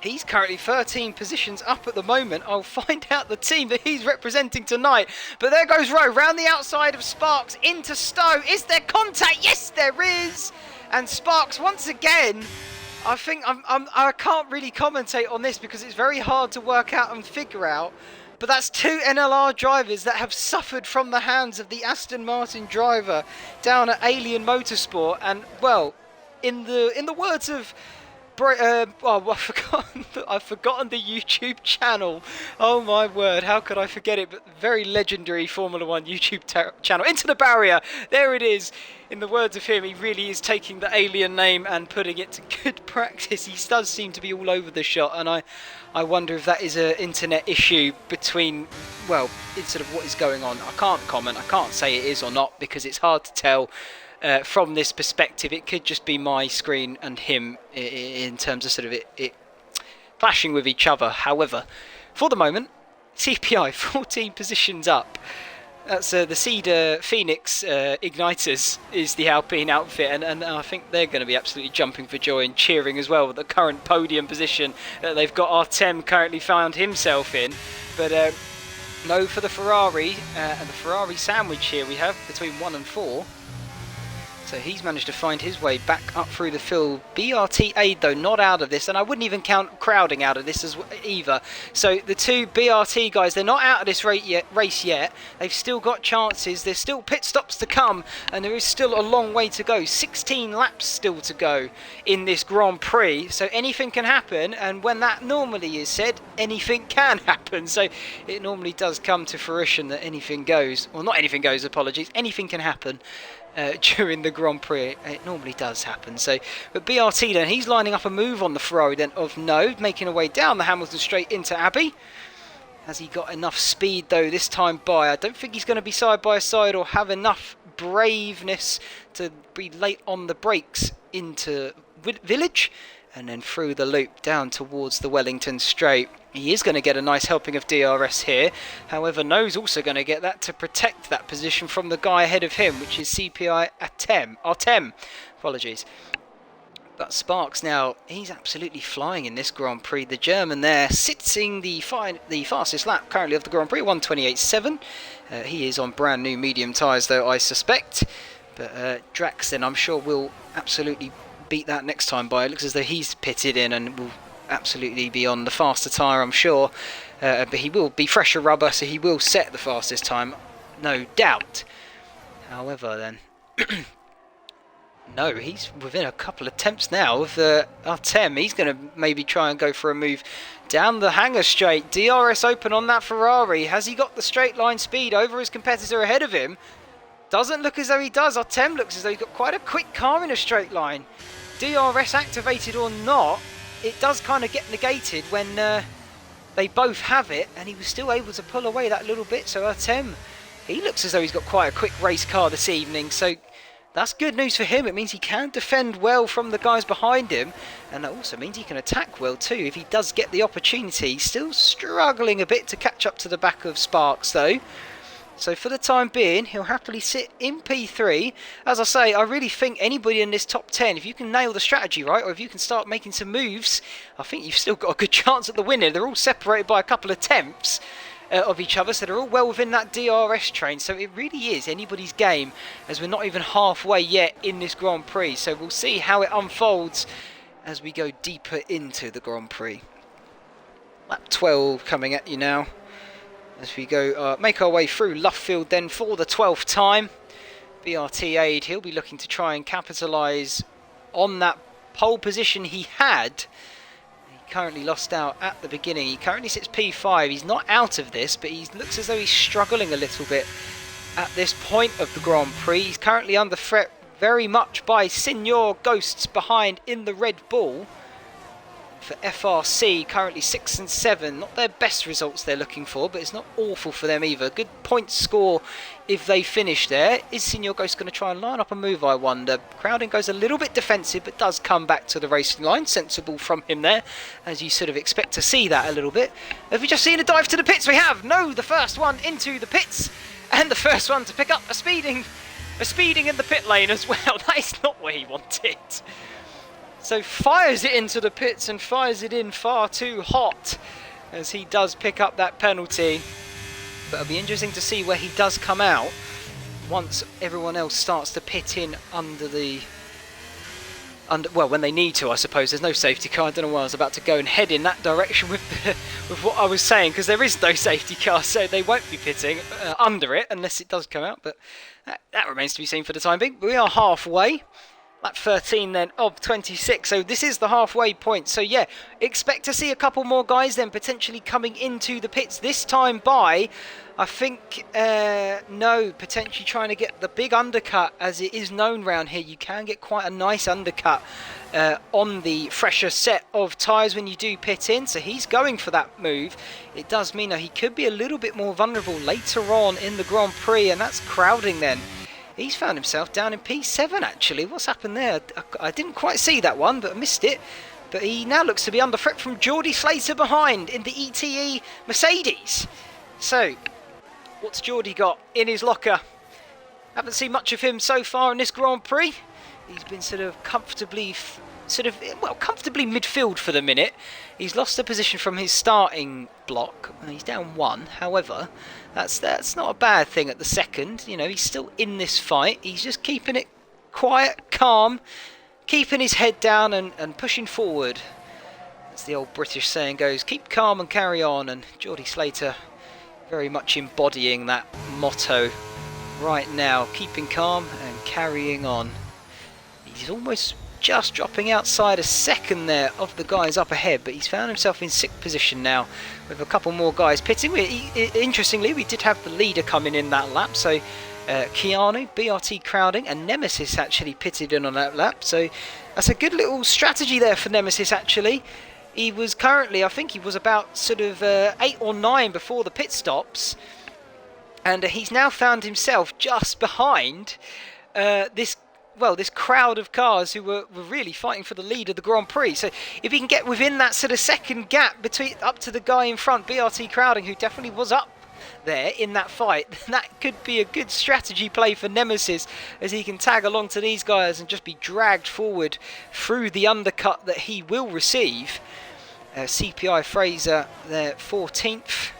He's currently 13 positions up at the moment. I'll find out the team that he's representing tonight. But there goes Rowe round the outside of Sparks into Stowe. Is there contact? Yes, there is. And Sparks once again. I think I can't really commentate on this because it's very hard to work out and figure out. But that's 2 NLR drivers that have suffered from the hands of the Aston Martin driver down at Alien Motorsport. And well, in the words of I've forgotten the YouTube channel. Oh my word, how could I forget it? But very legendary Formula 1 YouTube channel. Into the Barrier, there it is. In the words of him, he really is taking the Alien name and putting it to good practice. He does seem to be all over the shot, and I wonder if that is an internet issue between, well, it's sort of what is going on. I can't comment, I can't say it is or not because it's hard to tell. From this perspective, it could just be my screen and him in terms of sort of it clashing with each other. However, for the moment, CPI 14 positions up. That's the Cedar Phoenix Igniters is the Alpine outfit, and I think they're going to be absolutely jumping for joy and cheering as well with the current podium position that they've got. Artem currently found himself in, but no for the Ferrari and the Ferrari sandwich here we have between 1 and 4. So he's managed to find his way back up through the field. BRT Aid, though, not out of this, and I wouldn't even count Crowding out of this as either. So the two BRT guys, they're not out of this race yet. They've still got chances. There's still pit stops to come, and there is still a long way to go. 16 laps still to go in this Grand Prix, so anything can happen, and when that normally is said, anything can happen. So it normally does come to fruition that anything goes. Well, not anything goes, apologies. Anything can happen. During the Grand Prix, it normally does happen. So, but BRT then, he's lining up a move on the Ferrari then of note, making a way down the Hamilton straight into Abbey. Has he got enough speed though this time by? I don't think he's going to be side by side or have enough braveness to be late on the brakes into Village and then through the loop down towards the Wellington Straight. He is going to get a nice helping of DRS here. However, No's also going to get that to protect that position from the guy ahead of him, which is CPI Artem. Apologies. But Sparks now, he's absolutely flying in this Grand Prix. The German there, sitting the fastest lap currently of the Grand Prix, 1:28.7. He is on brand new medium tyres though, I suspect. But Drax then, I'm sure, will absolutely beat that next time by. It looks as though he's pitted in and will absolutely be on the faster tyre, I'm sure. But he will be fresher rubber, so he will set the fastest time, no doubt. However, then... No, he's within a couple of attempts now of Artem. He's going to maybe try and go for a move down the hangar straight. DRS open on that Ferrari. Has he got the straight line speed over his competitor ahead of him? Doesn't look as though he does. Artem looks as though he's got quite a quick car in a straight line. DRS activated or not, it does kind of get negated when they both have it, and he was still able to pull away that little bit. So Artem, he looks as though he's got quite a quick race car this evening. So that's good news for him. It means he can defend well from the guys behind him, and that also means he can attack well too if he does get the opportunity. He's still struggling a bit to catch up to the back of Sparks though. So for the time being, he'll happily sit in P3. As I say, I really think anybody in this top 10, if you can nail the strategy right, or if you can start making some moves, I think you've still got a good chance at the winner. They're all separated by a couple of tenths of each other, so they're all well within that DRS train. So it really is anybody's game, as we're not even halfway yet in this Grand Prix. So we'll see how it unfolds as we go deeper into the Grand Prix. Lap 12 coming at you now, as we go make our way through Luffield then for the 12th time. BRT Aid, he'll be looking to try and capitalise on that pole position he had. He currently lost out at the beginning. He currently sits P5. He's not out of this, but he looks as though he's struggling a little bit at this point of the Grand Prix. He's currently under threat very much by Senior Ghosts behind in the Red Bull. For FRC, currently 6 and 7, not their best results they're looking for, but it's not awful for them either. Good point score if they finish there. Is Senior Ghost going to try and line up a move, I wonder? Crowding goes a little bit defensive, but does come back to the racing line. Sensible from him there, as you sort of expect to see that a little bit. Have we just seen a dive to the pits? We have! No, the first one into the pits, and the first one to pick up a speeding in the pit lane as well. That is not what he wanted. So fires it into the pits and fires it in far too hot as he does pick up that penalty. But it'll be interesting to see where he does come out once everyone else starts to pit in well, when they need to, I suppose. There's no safety car. I don't know why I was about to go and head in that direction with what I was saying, because there is no safety car, so they won't be pitting under it unless it does come out. But that remains to be seen for the time being. We are halfway. Lap 13 then of 26, so this is the halfway point. So yeah, expect to see a couple more guys then potentially coming into the pits this time by, I think, No, potentially trying to get the big undercut, as it is known round here. You can get quite a nice undercut on the fresher set of tyres when you do pit in, so he's going for that move. It does mean that he could be a little bit more vulnerable later on in the Grand Prix, and that's Crowding then. He's found himself down in P7 actually. What's happened there? I didn't quite see that one, but I missed it. But he now looks to be under threat from Geordie Slater behind in the ETE Mercedes. So, what's Geordie got in his locker? Haven't seen much of him so far in this Grand Prix. He's been sort of comfortably midfield for the minute. He's lost a position from his starting block. He's down 1. However, that's not a bad thing at the second. You know, he's still in this fight. He's just keeping it quiet, calm, keeping his head down and pushing forward. As the old British saying goes, keep calm and carry on. And Geordie Slater very much embodying that motto right now, keeping calm and carrying on. He's almost just dropping outside a second there of the guys up ahead, but he's found himself in sixth position now with a couple more guys pitting. Interestingly, we did have the leader coming in that lap, so Keanu, BRT Crowding and Nemesis actually pitted in on that lap, so that's a good little strategy there for Nemesis actually. He was currently, I think he was about sort of 8 or 9 before the pit stops, and he's now found himself just behind this crowd of cars who were really fighting for the lead of the Grand Prix. So if he can get within that sort of second gap between up to the guy in front, BRT Crowding, who definitely was up there in that fight, then that could be a good strategy play for Nemesis, as he can tag along to these guys and just be dragged forward through the undercut that he will receive. CPI Fraser there 14th,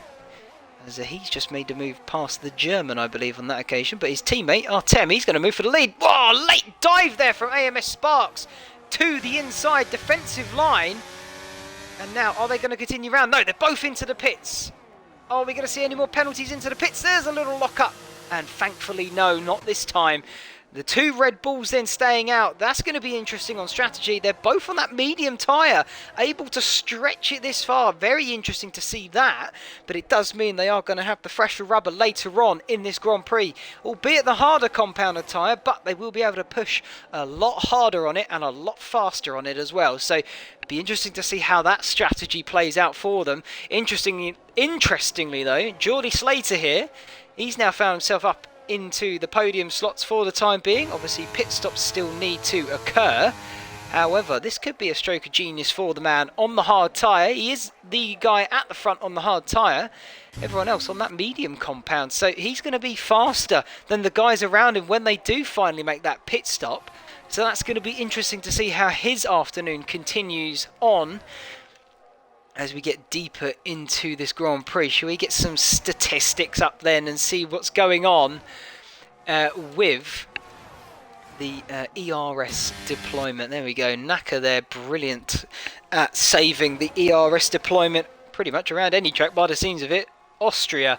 as he's just made the move past the German, I believe, on that occasion. But his teammate, Artem, he's going to move for the lead. Whoa, late dive there from AMS Sparks to the inside defensive line. And now, are they going to continue round? No, they're both into the pits. Are we going to see any more penalties into the pits? There's a little lock-up. And thankfully, no, not this time. The two Red Bulls then staying out. That's going to be interesting on strategy. They're both on that medium tyre, able to stretch it this far. Very interesting to see that. But it does mean they are going to have the fresher rubber later on in this Grand Prix. Albeit the harder compounded tyre, but they will be able to push a lot harder on it and a lot faster on it as well. So it'll be interesting to see how that strategy plays out for them. Interestingly though, Geordie Slater here, he's now found himself up into the podium slots for the time being. Obviously pit stops still need to occur. However, this could be a stroke of genius for the man on the hard tyre. He is the guy at the front on the hard tyre. Everyone else on that medium compound. So he's going to be faster than the guys around him when they do finally make that pit stop. So that's going to be interesting to see how his afternoon continues on as we get deeper into this Grand Prix. Shall we get some statistics up then and see what's going on with the ERS deployment? There we go. Naka there, brilliant at saving the ERS deployment pretty much around any track by the scenes of it. Austria,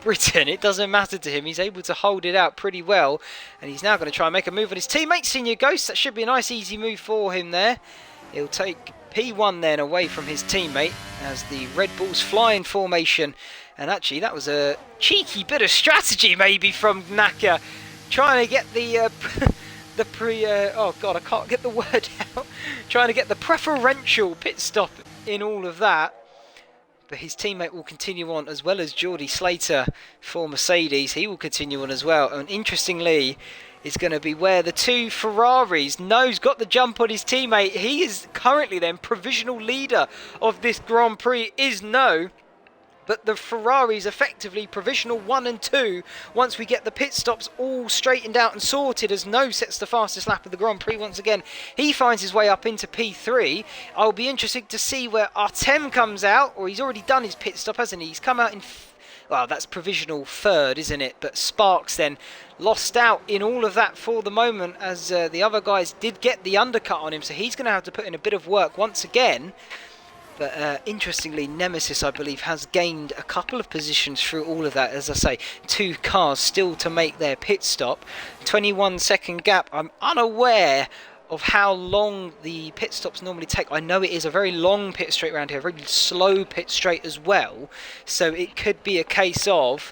Britain, it doesn't matter to him. He's able to hold it out pretty well. And he's now going to try and make a move on his teammate, Senior Ghost. That should be a nice easy move for him there. He'll take P1 then away from his teammate as the Red Bulls fly in formation. And actually that was a cheeky bit of strategy maybe from Naka, trying to get the oh god, I can't get the word out, trying to get the preferential pit stop in all of that. But his teammate will continue on, as well as Geordie Slater for Mercedes. He will continue on as well. And interestingly, is going to be where the two Ferraris, No's got the jump on his teammate. He is currently then provisional leader of this Grand Prix, is No. But the Ferraris effectively provisional 1 and 2 once we get the pit stops all straightened out and sorted, as No sets the fastest lap of the Grand Prix once again. He finds his way up into P3. I'll be interested to see where Artem comes out, or he's already done his pit stop, hasn't he? He's come out in, well, that's provisional 3rd, isn't it? But Sparks then lost out in all of that for the moment, as the other guys did get the undercut on him, so he's going to have to put in a bit of work once again. But interestingly, Nemesis, I believe, has gained a couple of positions through all of that. As I say, 2 cars still to make their pit stop. 21-second gap. I'm unaware of how long the pit stops normally take. I know it is a very long pit straight around here, a very slow pit straight as well. So it could be a case of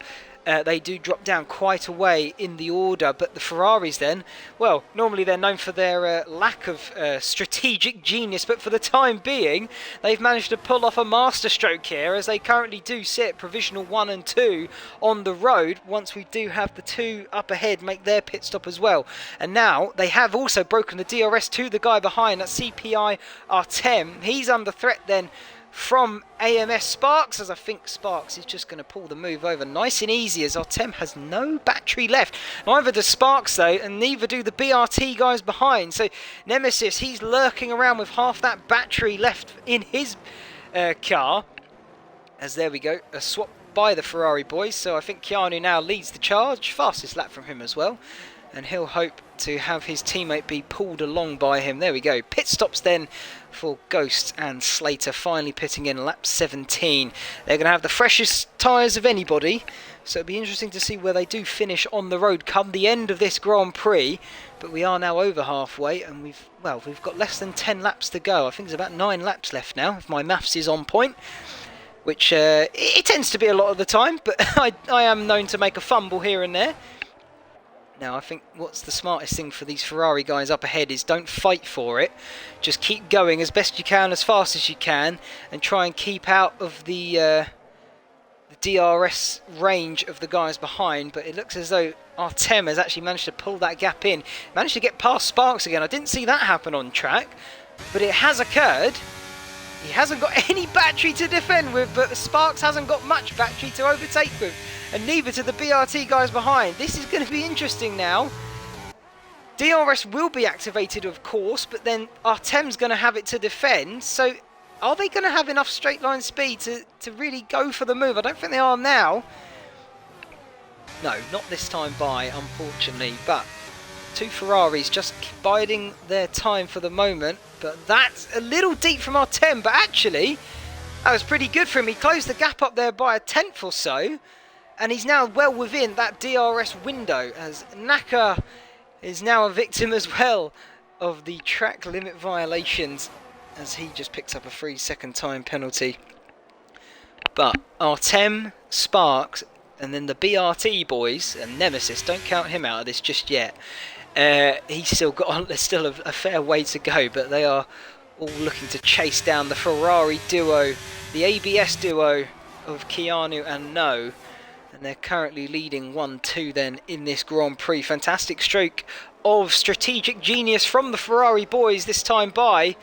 they do drop down quite a way in the order. But the Ferraris then, well, normally they're known for their lack of strategic genius, but for the time being, they've managed to pull off a masterstroke here, as they currently do sit provisional 1 and 2 on the road, once we do have the 2 up ahead make their pit stop as well. And now they have also broken the DRS to the guy behind, that's CPI Artem. He's under threat then from AMS Sparks, as I think Sparks is just going to pull the move over nice and easy, as Artem has no battery left. Neither does Sparks though, and neither do the BRT guys behind. So Nemesis, he's lurking around with half that battery left in his car. As there we go, a swap by the Ferrari boys. So I think Keanu now leads the charge. Fastest lap from him as well. and he'll hope to have his teammate be pulled along by him. There we go. Pit stops then for Ghost and Slater, finally pitting in lap 17. They're going to have the freshest tyres of anybody, so it'll be interesting to see where they do finish on the road come the end of this Grand Prix. But we are now over halfway, and we've got less than 10 laps to go. I think there's about 9 laps left now, if my maths is on point, which it tends to be a lot of the time, but I am known to make a fumble here and there. Now, I think what's the smartest thing for these Ferrari guys up ahead is don't fight for it. Just keep going as best you can, as fast as you can, and try and keep out of the DRS range of the guys behind. But it looks as though Artem has actually managed to pull that gap in. Managed to get past Sparks again. I didn't see that happen on track, but it has occurred. He hasn't got any battery to defend with, but Sparks hasn't got much battery to overtake with, and neither to the BRT guys behind. This is going to be interesting now. DRS will be activated, of course, but then Artem's going to have it to defend. So are they going to have enough straight line speed to really go for the move? I don't think they are now. No, not this time by, unfortunately, but two Ferraris just biding their time for the moment. But that's a little deep from Artem, but actually that was pretty good for him. He closed the gap up there by a tenth or so, and he's now well within that DRS window, as Naka is now a victim as well of the track limit violations, as he just picks up a 3-second time penalty. But Artem, Sparks, and then the BRT boys and Nemesis, don't count him out of this just yet. He's still got there's still a fair way to go, but they are all looking to chase down the Ferrari duo, the ABS duo of Keanu and No, and they're currently leading 1-2 then in this Grand Prix. Fantastic stroke of strategic genius from the Ferrari boys this time by,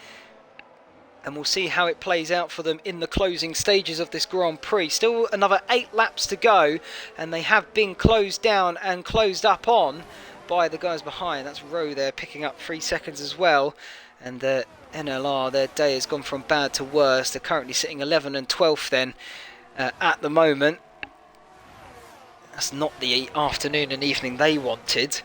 and we'll see how it plays out for them in the closing stages of this Grand Prix. Still another 8 laps to go, and they have been closed down and closed up on by the guys behind. That's Rowe there picking up 3 seconds as well, and the NLR, their day has gone from bad to worse. They're currently sitting 11 and 12th then at the moment. That's not the afternoon and evening they wanted.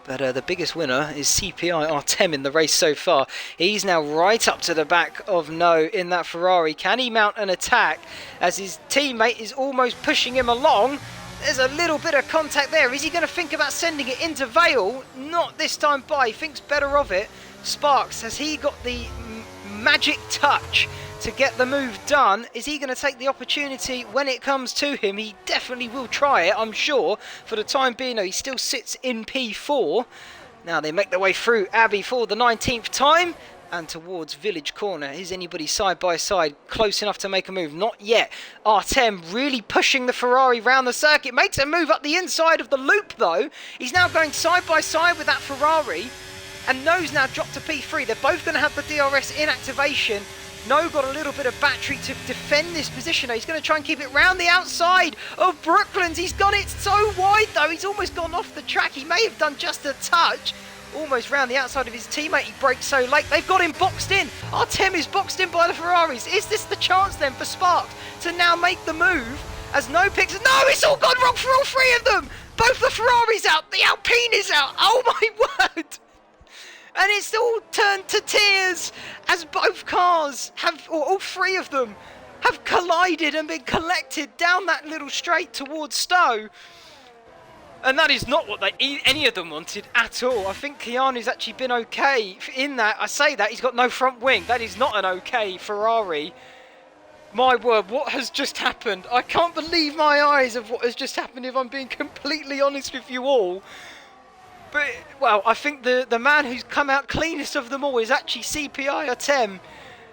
But the biggest winner is CPI Artem in the race so far. He's now right up to the back of No in that Ferrari. Can he mount an attack as his teammate is almost pushing him along? There's a little bit of contact there. Is he going to think about sending it into Vale? Not this time by. He thinks better of it. Sparks, has he got the magic touch to get the move done? Is he going to take the opportunity when it comes to him? He definitely will try it, I'm sure. For the time being, though, he still sits in P4. Now they make their way through Abbey for the 19th time and towards Village Corner. Is anybody side by side close enough to make a move? Not yet. Artem really pushing the Ferrari round the circuit. Makes a move up the inside of the loop, though. He's now going side by side with that Ferrari, and No's now dropped to P3. They're both going to have the DRS in activation. No got a little bit of battery to defend this position. He's going to try and keep it round the outside of Brooklands. He's got it so wide, though. He's almost gone off the track. He may have done just a touch. Almost round the outside of his teammate. He brakes so late. They've got him boxed in. Artem is boxed in by the Ferraris. Is this the chance then for Sparks to now make the move? As No picks... No, it's all gone wrong for all three of them. Both the Ferraris out. The Alpine is out. Oh my word. And it's all turned to tears as both cars have, or all three of them, have collided and been collected down that little straight towards Stowe. And that is not what any of them wanted at all. I think Keanu's actually been okay in that. I say that, he's got no front wing. That is not an okay Ferrari. My word, what has just happened? I can't believe my eyes of what has just happened, if I'm being completely honest with you all. But, well, I think the man who's come out cleanest of them all is actually CPI Artem.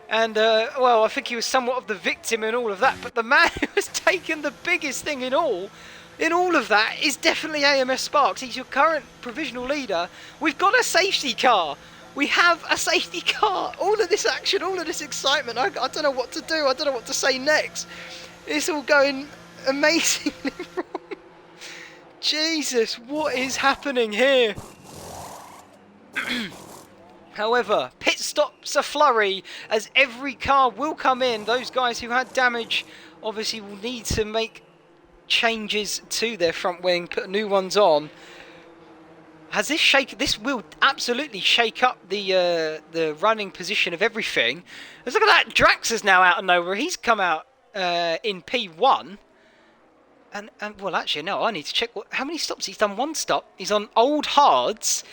And, well, I think he was somewhat of the victim in all of that. But the man who has taken the biggest thing in all of that is definitely AMS Sparks. He's your current provisional leader. We've got a safety car. We have a safety car. All of this action, all of this excitement. I don't know what to do. I don't know what to say next. It's all going amazingly wrong. Jesus, what is happening here? However, pit stops a flurry as every car will come in. Those guys who had damage obviously will need to make changes to their front wing, put new ones on. has this shake? This will absolutely shake up the running position of everything. Let's look at that. Drax is now out of nowhere. He's come out in P1. And well, actually, no. I need to check how many stops he's done. One stop. He's on old hards.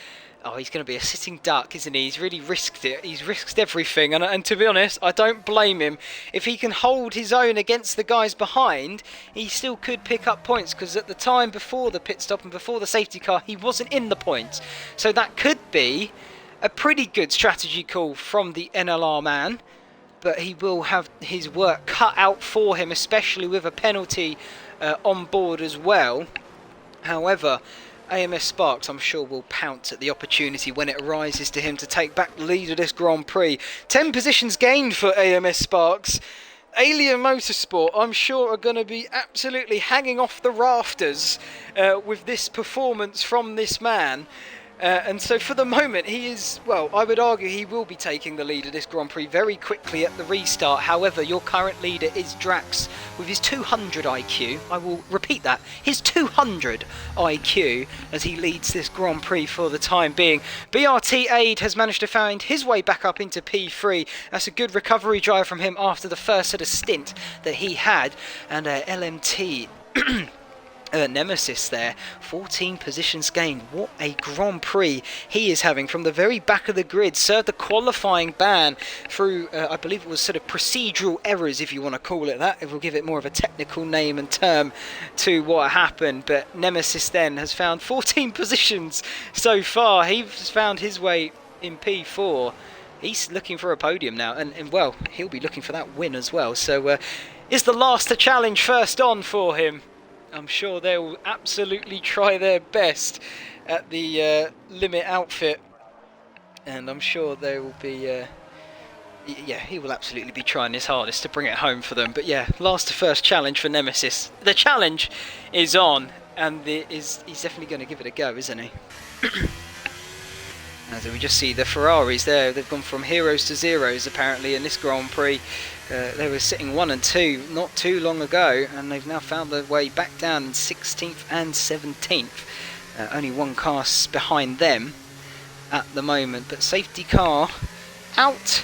Oh, he's going to be a sitting duck, isn't he? He's really risked it. He's risked everything. And to be honest, I don't blame him. If he can hold his own against the guys behind, he still could pick up points. Because at the time before the pit stop and before the safety car, he wasn't in the points. So that could be a pretty good strategy call from the NLR man. But he will have his work cut out for him, especially with a penalty on board as well. However, AMS Sparks, I'm sure, will pounce at the opportunity when it arises to him to take back the lead of this Grand Prix. 10 positions gained for AMS Sparks. Alien Motorsport, I'm sure, are going to be absolutely hanging off the rafters with this performance from this man. And so for the moment, he is, well, I would argue he will be taking the lead of this Grand Prix very quickly at the restart. However, your current leader is Drax with his 200 IQ. I will repeat that, his 200 IQ as he leads this Grand Prix for the time being. BRT Aid has managed to find his way back up into P3. That's a good recovery drive from him after the first sort of stint that he had. And LMT... Nemesis there, 14 positions gained. What a Grand Prix he is having from the very back of the grid. Served the qualifying ban through, I believe it was sort of procedural errors, if you want to call it that. It will give it more of a technical name and term to what happened. But Nemesis then has found 14 positions so far. He's found his way in P4. He's looking for a podium now, and well, he'll be looking for that win as well. So is the last to challenge first on for him. I'm sure they will absolutely try their best at the limit outfit, and I'm sure they will be yeah, he will absolutely be trying his hardest to bring it home for them. But yeah, last to first challenge for Nemesis. The challenge is on, and he's definitely going to give it a go, isn't he? As we just see the Ferraris there, they've gone from heroes to zeros apparently in this Grand Prix. They were sitting 1 and 2 not too long ago, and they've now found their way back down in 16th and 17th. Only one car behind them at the moment, but safety car out.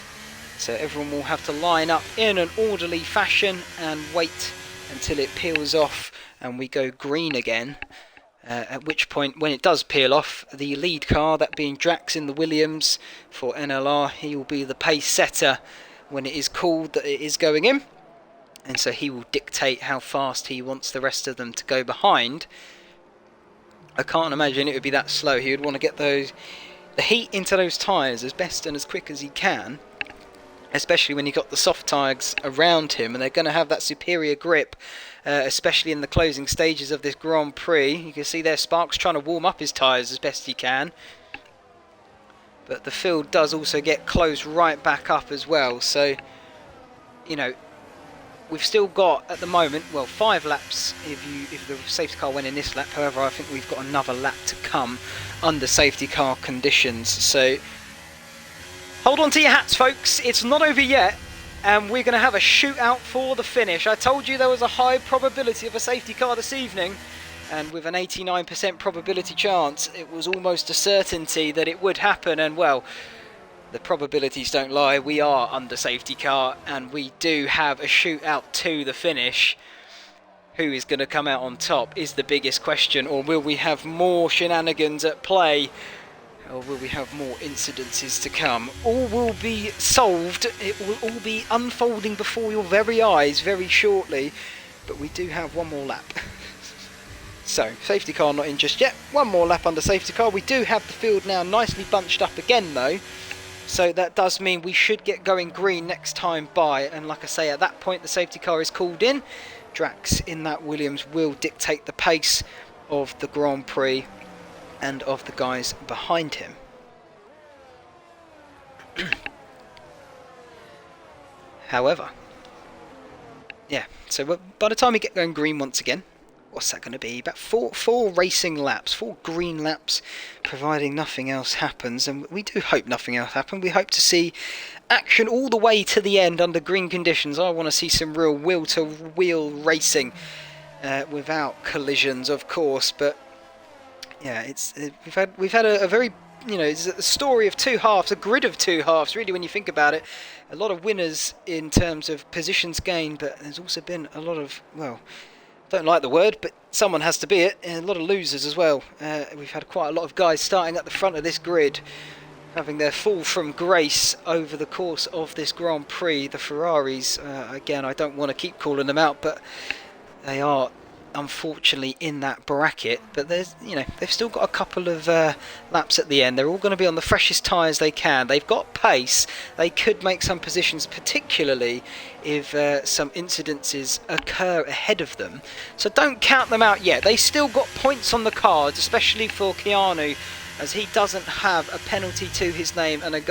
So everyone will have to line up in an orderly fashion and wait until it peels off and we go green again. At which point, when it does peel off, the lead car, that being Drax in the Williams for NLR, he will be the pace setter when it is called that it is going in. And so he will dictate how fast he wants the rest of them to go behind. I can't imagine it would be that slow. He would want to get the heat into those tyres as best and as quick as he can. Especially when you've got the soft tyres around him, and they're going to have that superior grip, especially in the closing stages of this Grand Prix. You can see there Sparks trying to warm up his tyres as best he can. But the field does also get closed right back up as well. So, you know, we've still got, at the moment, well, 5 laps if the safety car went in this lap. However, I think we've got another lap to come under safety car conditions. So hold on to your hats, folks. It's not over yet, and we're going to have a shootout for the finish. I told you there was a high probability of a safety car this evening, and with an 89% probability chance, it was almost a certainty that it would happen. And well, the probabilities don't lie. We are under safety car, and we do have a shootout to the finish. Who is going to come out on top is the biggest question, or will we have more shenanigans at play? Or will we have more incidences to come? All will be solved. It will all be unfolding before your very eyes very shortly. But we do have one more lap. So, safety car not in just yet. One more lap under safety car. We do have the field now nicely bunched up again though. So that does mean we should get going green next time by. And like I say, at that point the safety car is called in. Drax in that Williams will dictate the pace of the Grand Prix and of the guys behind him. However, yeah, so by the time we get going green once again, what's that going to be? About four racing laps, 4 green laps, providing nothing else happens. And we do hope nothing else happens. We hope to see action all the way to the end under green conditions. I want to see some real wheel-to-wheel racing without collisions, of course, but Yeah, we've had a very, it's a story of two halves, a grid of two halves, really, when you think about it. A lot of winners in terms of positions gained, but there's also been a lot of, well, I don't like the word, but someone has to be it, and a lot of losers as well. We've had quite a lot of guys starting at the front of this grid, having their fall from grace over the course of this Grand Prix. The Ferraris, again, I don't want to keep calling them out, but they are unfortunately in that bracket. But there's, they've still got a couple of laps at the end. They're all going to be on the freshest tyres they can. They've got pace. They could make some positions, particularly if some incidences occur ahead of them. So don't count them out yet. They still got points on the cards, especially for Keanu, as he doesn't have a penalty to his name, and a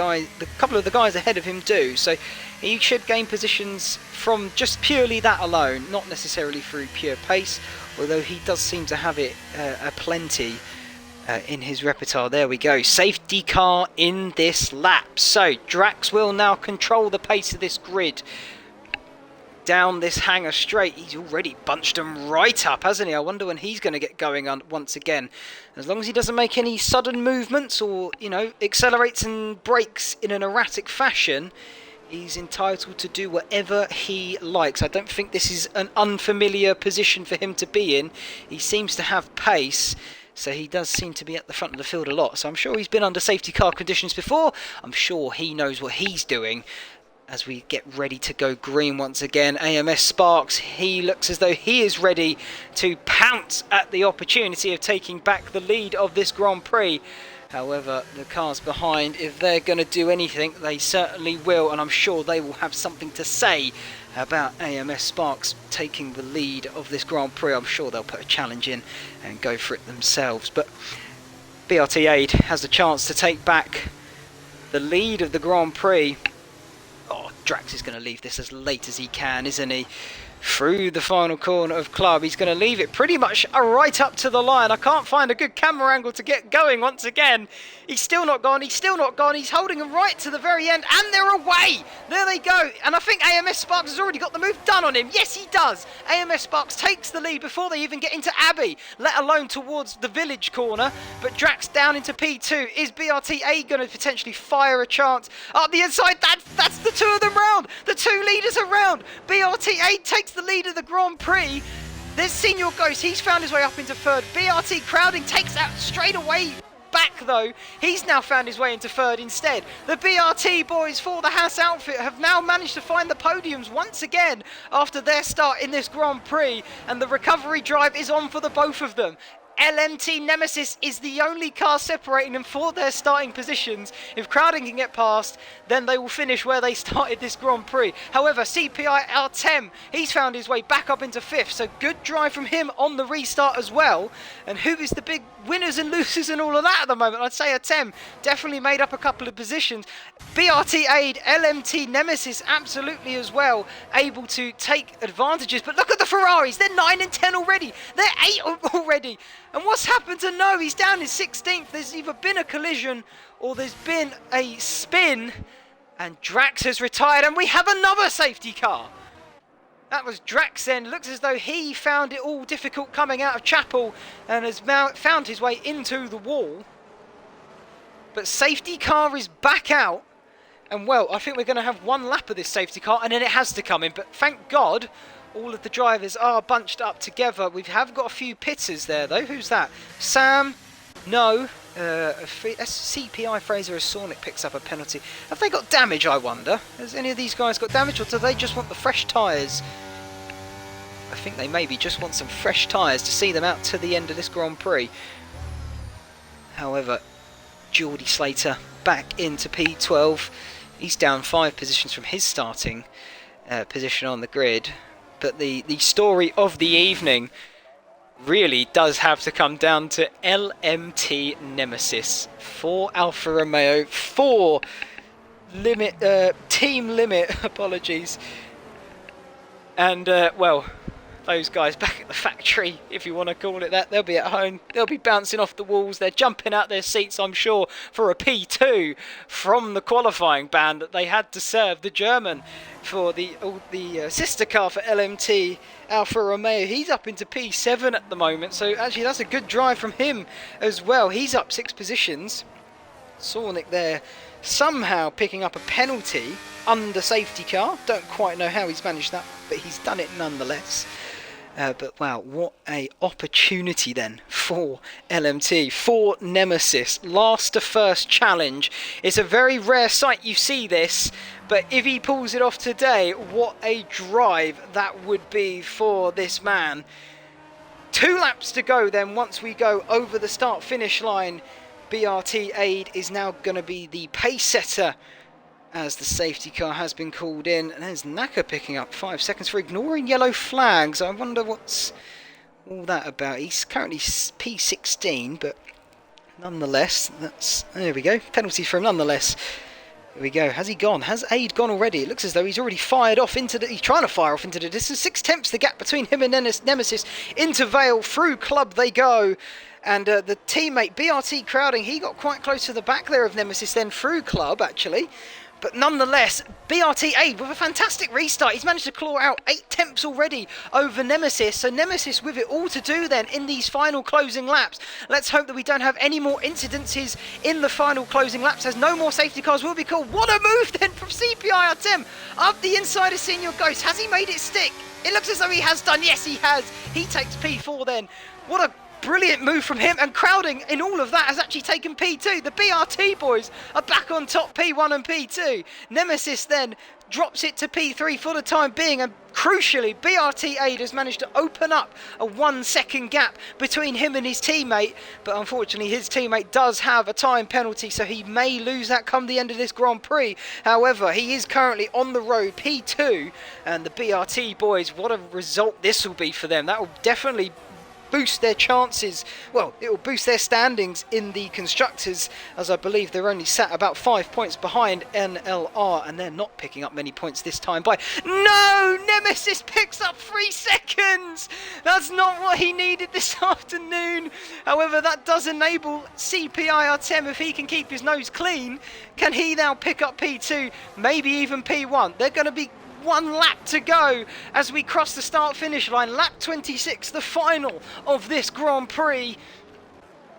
couple of the guys ahead of him do. So he should gain positions from just purely that alone, not necessarily through pure pace, although he does seem to have it aplenty in his repertoire. There we go. Safety car in this lap. So Drax will now control the pace of this grid. Down this hangar straight. He's already bunched them right up, hasn't he? I wonder when he's going to get going on once again. As long as he doesn't make any sudden movements or, accelerates and brakes in an erratic fashion, he's entitled to do whatever he likes. I don't think this is an unfamiliar position for him to be in. He seems to have pace, so he does seem to be at the front of the field a lot. So I'm sure he's been under safety car conditions before. I'm sure he knows what he's doing. As we get ready to go green once again, AMS Sparks, he looks as though he is ready to pounce at the opportunity of taking back the lead of this Grand Prix. However, the cars behind, if they're going to do anything, they certainly will, and I'm sure they will have something to say about AMS Sparks taking the lead of this Grand Prix. I'm sure they'll put a challenge in and go for it themselves. But BRT Aid has the chance to take back the lead of the Grand Prix. Oh, Drax is going to leave this as late as he can, isn't he? Through the final corner of Club. He's going to leave it pretty much right up to the line. I can't find a good camera angle to get going once again. He's still not gone. He's still not gone. He's holding them right to the very end, and they're away. There they go. And I think AMS Sparks has already got the move done on him. Yes, he does. AMS Sparks takes the lead before they even get into Abbey, let alone towards the village corner. But Drax down into P2. Is BRTA going to potentially fire a chance up the inside? That's the two of them round. The two leaders are round. BRTA takes the lead of the Grand Prix. There's Senior Ghost. He's found his way up into third. BRT Crowding takes that straight away. Back though, he's now found his way into third instead. The BRT boys for the Haas outfit have now managed to find the podiums once again after their start in this Grand Prix, and the recovery drive is on for the both of them. LMT Nemesis is the only car separating them for their starting positions. If Crowding can get past, then they will finish where they started this Grand Prix. However, CPI Artem, he's found his way back up into fifth, so good drive from him on the restart as well. And who is the big winners and losers and all of that at the moment? I'd say Artem definitely made up a couple of positions. BRT Aid, LMT Nemesis absolutely as well, able to take advantages. But look at the Ferraris, they're 9 and 10 already. They're 8 already. And what's happened to No? He's down in 16th. There's either been a collision or there's been a spin. And Drax has retired, and we have another safety car. That was Drax then. Looks as though he found it all difficult coming out of Chapel and has found his way into the wall. But safety car is back out. And well, I think we're going to have one lap of this safety car, and then it has to come in. But thank God, all of the drivers are bunched up together. We have got a few pitters there, though. Who's that? Sam? No. CPI Fraser as Sonic picks up a penalty. Have they got damage, I wonder? Has any of these guys got damage, or do they just want the fresh tyres? I think they maybe just want some fresh tyres to see them out to the end of this Grand Prix. However, Geordie Slater back into P12. He's down 5 positions from his starting position on the grid. But the story of the evening really does have to come down to LMT Nemesis for Alfa Romeo, for Team Limit, apologies. And, well, those guys back at the factory, if you want to call it that. They'll be at home. They'll be bouncing off the walls. They're jumping out their seats, I'm sure, for a P2 from the qualifying ban that they had to serve the German for the sister car for LMT, Alfa Romeo. He's up into P7 at the moment, so actually that's a good drive from him as well. He's up 6 positions. Sornik there somehow picking up a penalty under safety car. Don't quite know how he's managed that, but he's done it nonetheless. But wow, what a opportunity then for LMT, for Nemesis. Last to first challenge. It's a very rare sight you see this, but if he pulls it off today, what a drive that would be for this man. 2 laps to go then once we go over the start-finish line. BRT Aid is now going to be the pace setter as the safety car has been called in. And there's Naka picking up 5 seconds for ignoring yellow flags. I wonder what's all that about. He's currently P16, but nonetheless, there we go. Penalty for him nonetheless. Here we go. Has he gone? Has Aid gone already? It looks as though he's already fired off into the... He's trying to fire off into the distance. 6/10 the gap between him and Nemesis. Into Vale. Through Club they go. And the teammate, BRT Crowding, he got quite close to the back there of Nemesis, then through Club, actually. But nonetheless, BRT Aid with a fantastic restart. He's managed to claw out 8/10 already over Nemesis. So Nemesis with it all to do then in these final closing laps. Let's hope that we don't have any more incidences in the final closing laps, as no more safety cars will be called. What a move then from CPI Artem up the inside of Senior Ghost. Has he made it stick? It looks as though he has done. Yes, he has. He takes P4 then. What a brilliant move from him, and Crowding in all of that has actually taken P2. The BRT boys are back on top, P1 and P2. Nemesis then drops it to P3 for the time being, and crucially BRT Aid has managed to open up a 1 second gap between him and his teammate, but unfortunately his teammate does have a time penalty, so he may lose that come the end of this Grand Prix. However, he is currently on the road, P2, and the BRT boys, what a result this will be for them. That will definitely boost their chances. Well, it will boost their standings in the constructors, as I believe they're only sat about 5 points behind NLR, and they're not picking up many points this time by... No! Nemesis picks up 3 seconds! That's not what he needed this afternoon. However, that does enable CPI Artem, if he can keep his nose clean, can he now pick up P2, maybe even P1? They're going to be 1 lap to go as we cross the start-finish line. Lap 26, the final of this Grand Prix.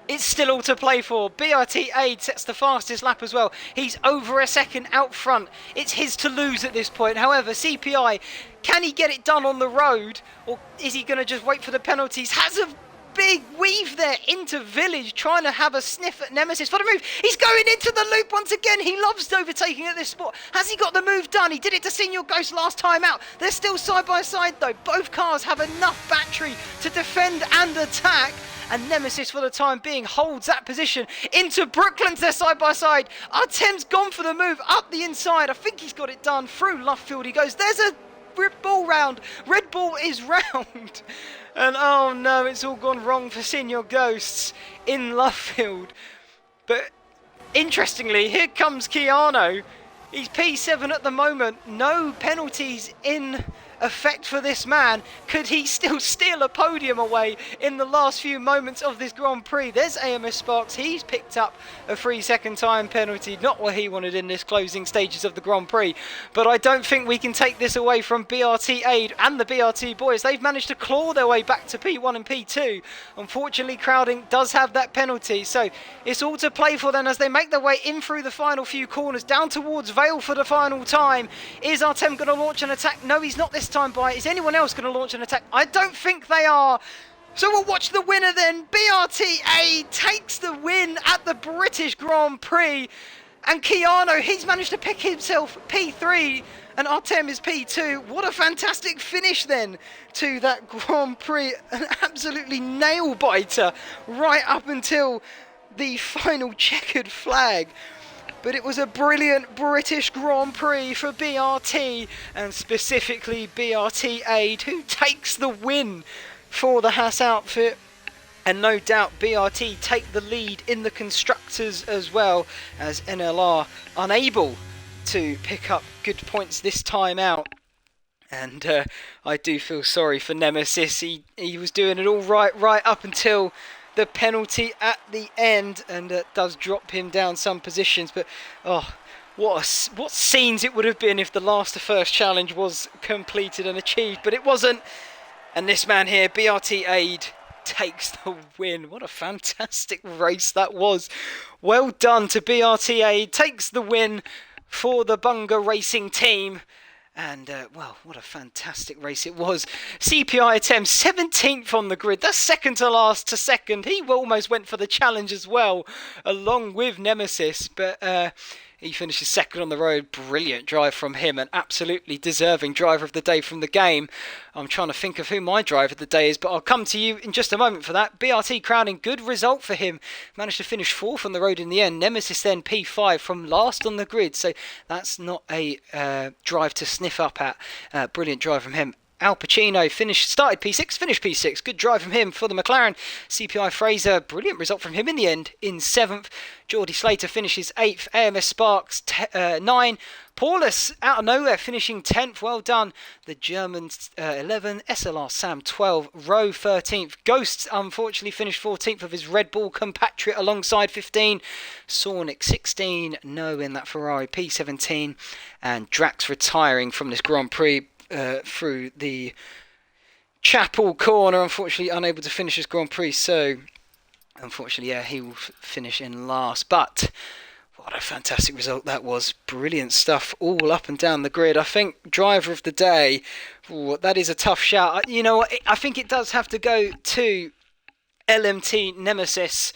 It's still all to play for. BRT Aid sets the fastest lap as well. He's over a second out front. It's his to lose at this point. However, CPI, can he get it done on the road, or is he going to just wait for the penalties? Has a big weave there into Village, trying to have a sniff at Nemesis for the move. He's going into the loop once again. He loves overtaking at this spot. Has he got the move done? He did it to Senior Ghost last time out. They're still side by side though. Both cars have enough battery to defend and attack, and Nemesis for the time being holds that position. Into Brooklands, they're side by side. Artem's gone for the move up the inside. I think he's got it done. Through Luffield he goes. There's a Red Bull round. Red Bull is round. And oh no, it's all gone wrong for Senior Ghosts in Luffield. But interestingly, here comes Keanu. He's P7 at the moment. No penalties in effect for this man. Could he still steal a podium away in the last few moments of this Grand Prix? There's AMS Sparks. He's picked up a 3 second time penalty. Not what he wanted in this closing stages of the Grand Prix. But I don't think we can take this away from BRT Aid and the BRT boys. They've managed to claw their way back to P1 and P2. Unfortunately, Crowding does have that penalty. So it's all to play for then as they make their way in through the final few corners down towards Vale for the final time. Is Artem going to launch an attack? No, he's not this time by. Is anyone else going to launch an attack? I don't think they are. So we'll watch the winner then. BRT takes the win at the British Grand Prix. And Keanu, he's managed to pick himself P3 and Artem is P2. What a fantastic finish then to that Grand Prix. An absolutely nail-biter right up until the final checkered flag. But it was a brilliant British Grand Prix for BRT, and specifically BRT Aid, who takes the win for the Haas outfit. And no doubt BRT take the lead in the constructors as well, as NLR unable to pick up good points this time out. And I do feel sorry for Nemesis. He was doing it all right up until the penalty at the end, and does drop him down some positions. But oh, what scenes it would have been if the last to first challenge was completed and achieved, but it wasn't. And this man here, BRT Aid, takes the win. What a fantastic race that was. Well done to BRT Aid. Takes the win for the Bunga Racing team. And, well, what a fantastic race it was. CPI attempt 17th on the grid. That's second to last to second. He almost went for the challenge as well, along with Nemesis. But he finishes second on the road. Brilliant drive from him. An absolutely deserving driver of the day from the game. I'm trying to think of who my driver of the day is, but I'll come to you in just a moment for that. BRT crowning, good result for him. Managed to finish fourth on the road in the end. Nemesis then P5 from last on the grid. So that's not a drive to sniff up at. Brilliant drive from him. Al Pacino started P6, finished P6. Good drive from him for the McLaren. CPI Fraser, brilliant result from him in the end, in 7th. Geordie Slater finishes 8th. AMS Sparks 9. Paulus out of nowhere finishing 10th. Well done. The Germans 11. SLR Sam 12. Rowe 13th. Ghosts unfortunately finished 14th of his Red Bull compatriot alongside 15. Sornick 16. No in that Ferrari P17. And Drax retiring from this Grand Prix through the Chapel corner, unfortunately unable to finish his Grand Prix, so unfortunately he will finish in last. But what a fantastic result that was. Brilliant stuff all up and down the grid. I think driver of the day, that is a tough shout. You know what, I think it does have to go to LMT Nemesis.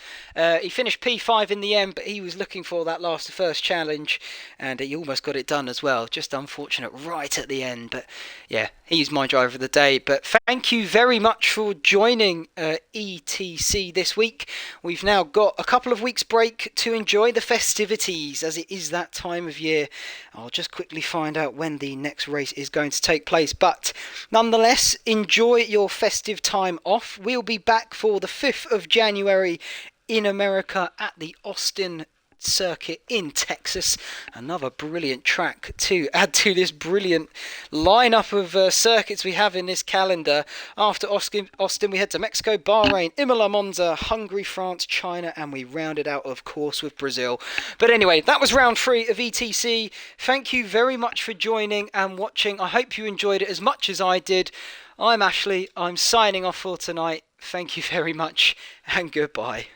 He finished P5 in the end, but he was looking for that last to first challenge, and he almost got it done as well. Just unfortunate right at the end, but yeah, he's my driver of the day. But thank you very much for joining ETC this week. We've now got a couple of weeks break to enjoy the festivities, as it is that time of year. I'll just quickly find out when the next race is going to take place, but nonetheless, enjoy your festive time off. We'll be back for the 5th of January in America at the Austin circuit in Texas. Another brilliant track to add to this brilliant lineup of circuits we have in this calendar. After Austin, we head to Mexico, Bahrain, Imola, Monza, Hungary, France, China, and we rounded out, of course, with Brazil. But anyway, that was round 3 of ETC. Thank you very much for joining and watching. I hope you enjoyed it as much as I did. I'm Ashley. I'm signing off for tonight. Thank you very much, and goodbye.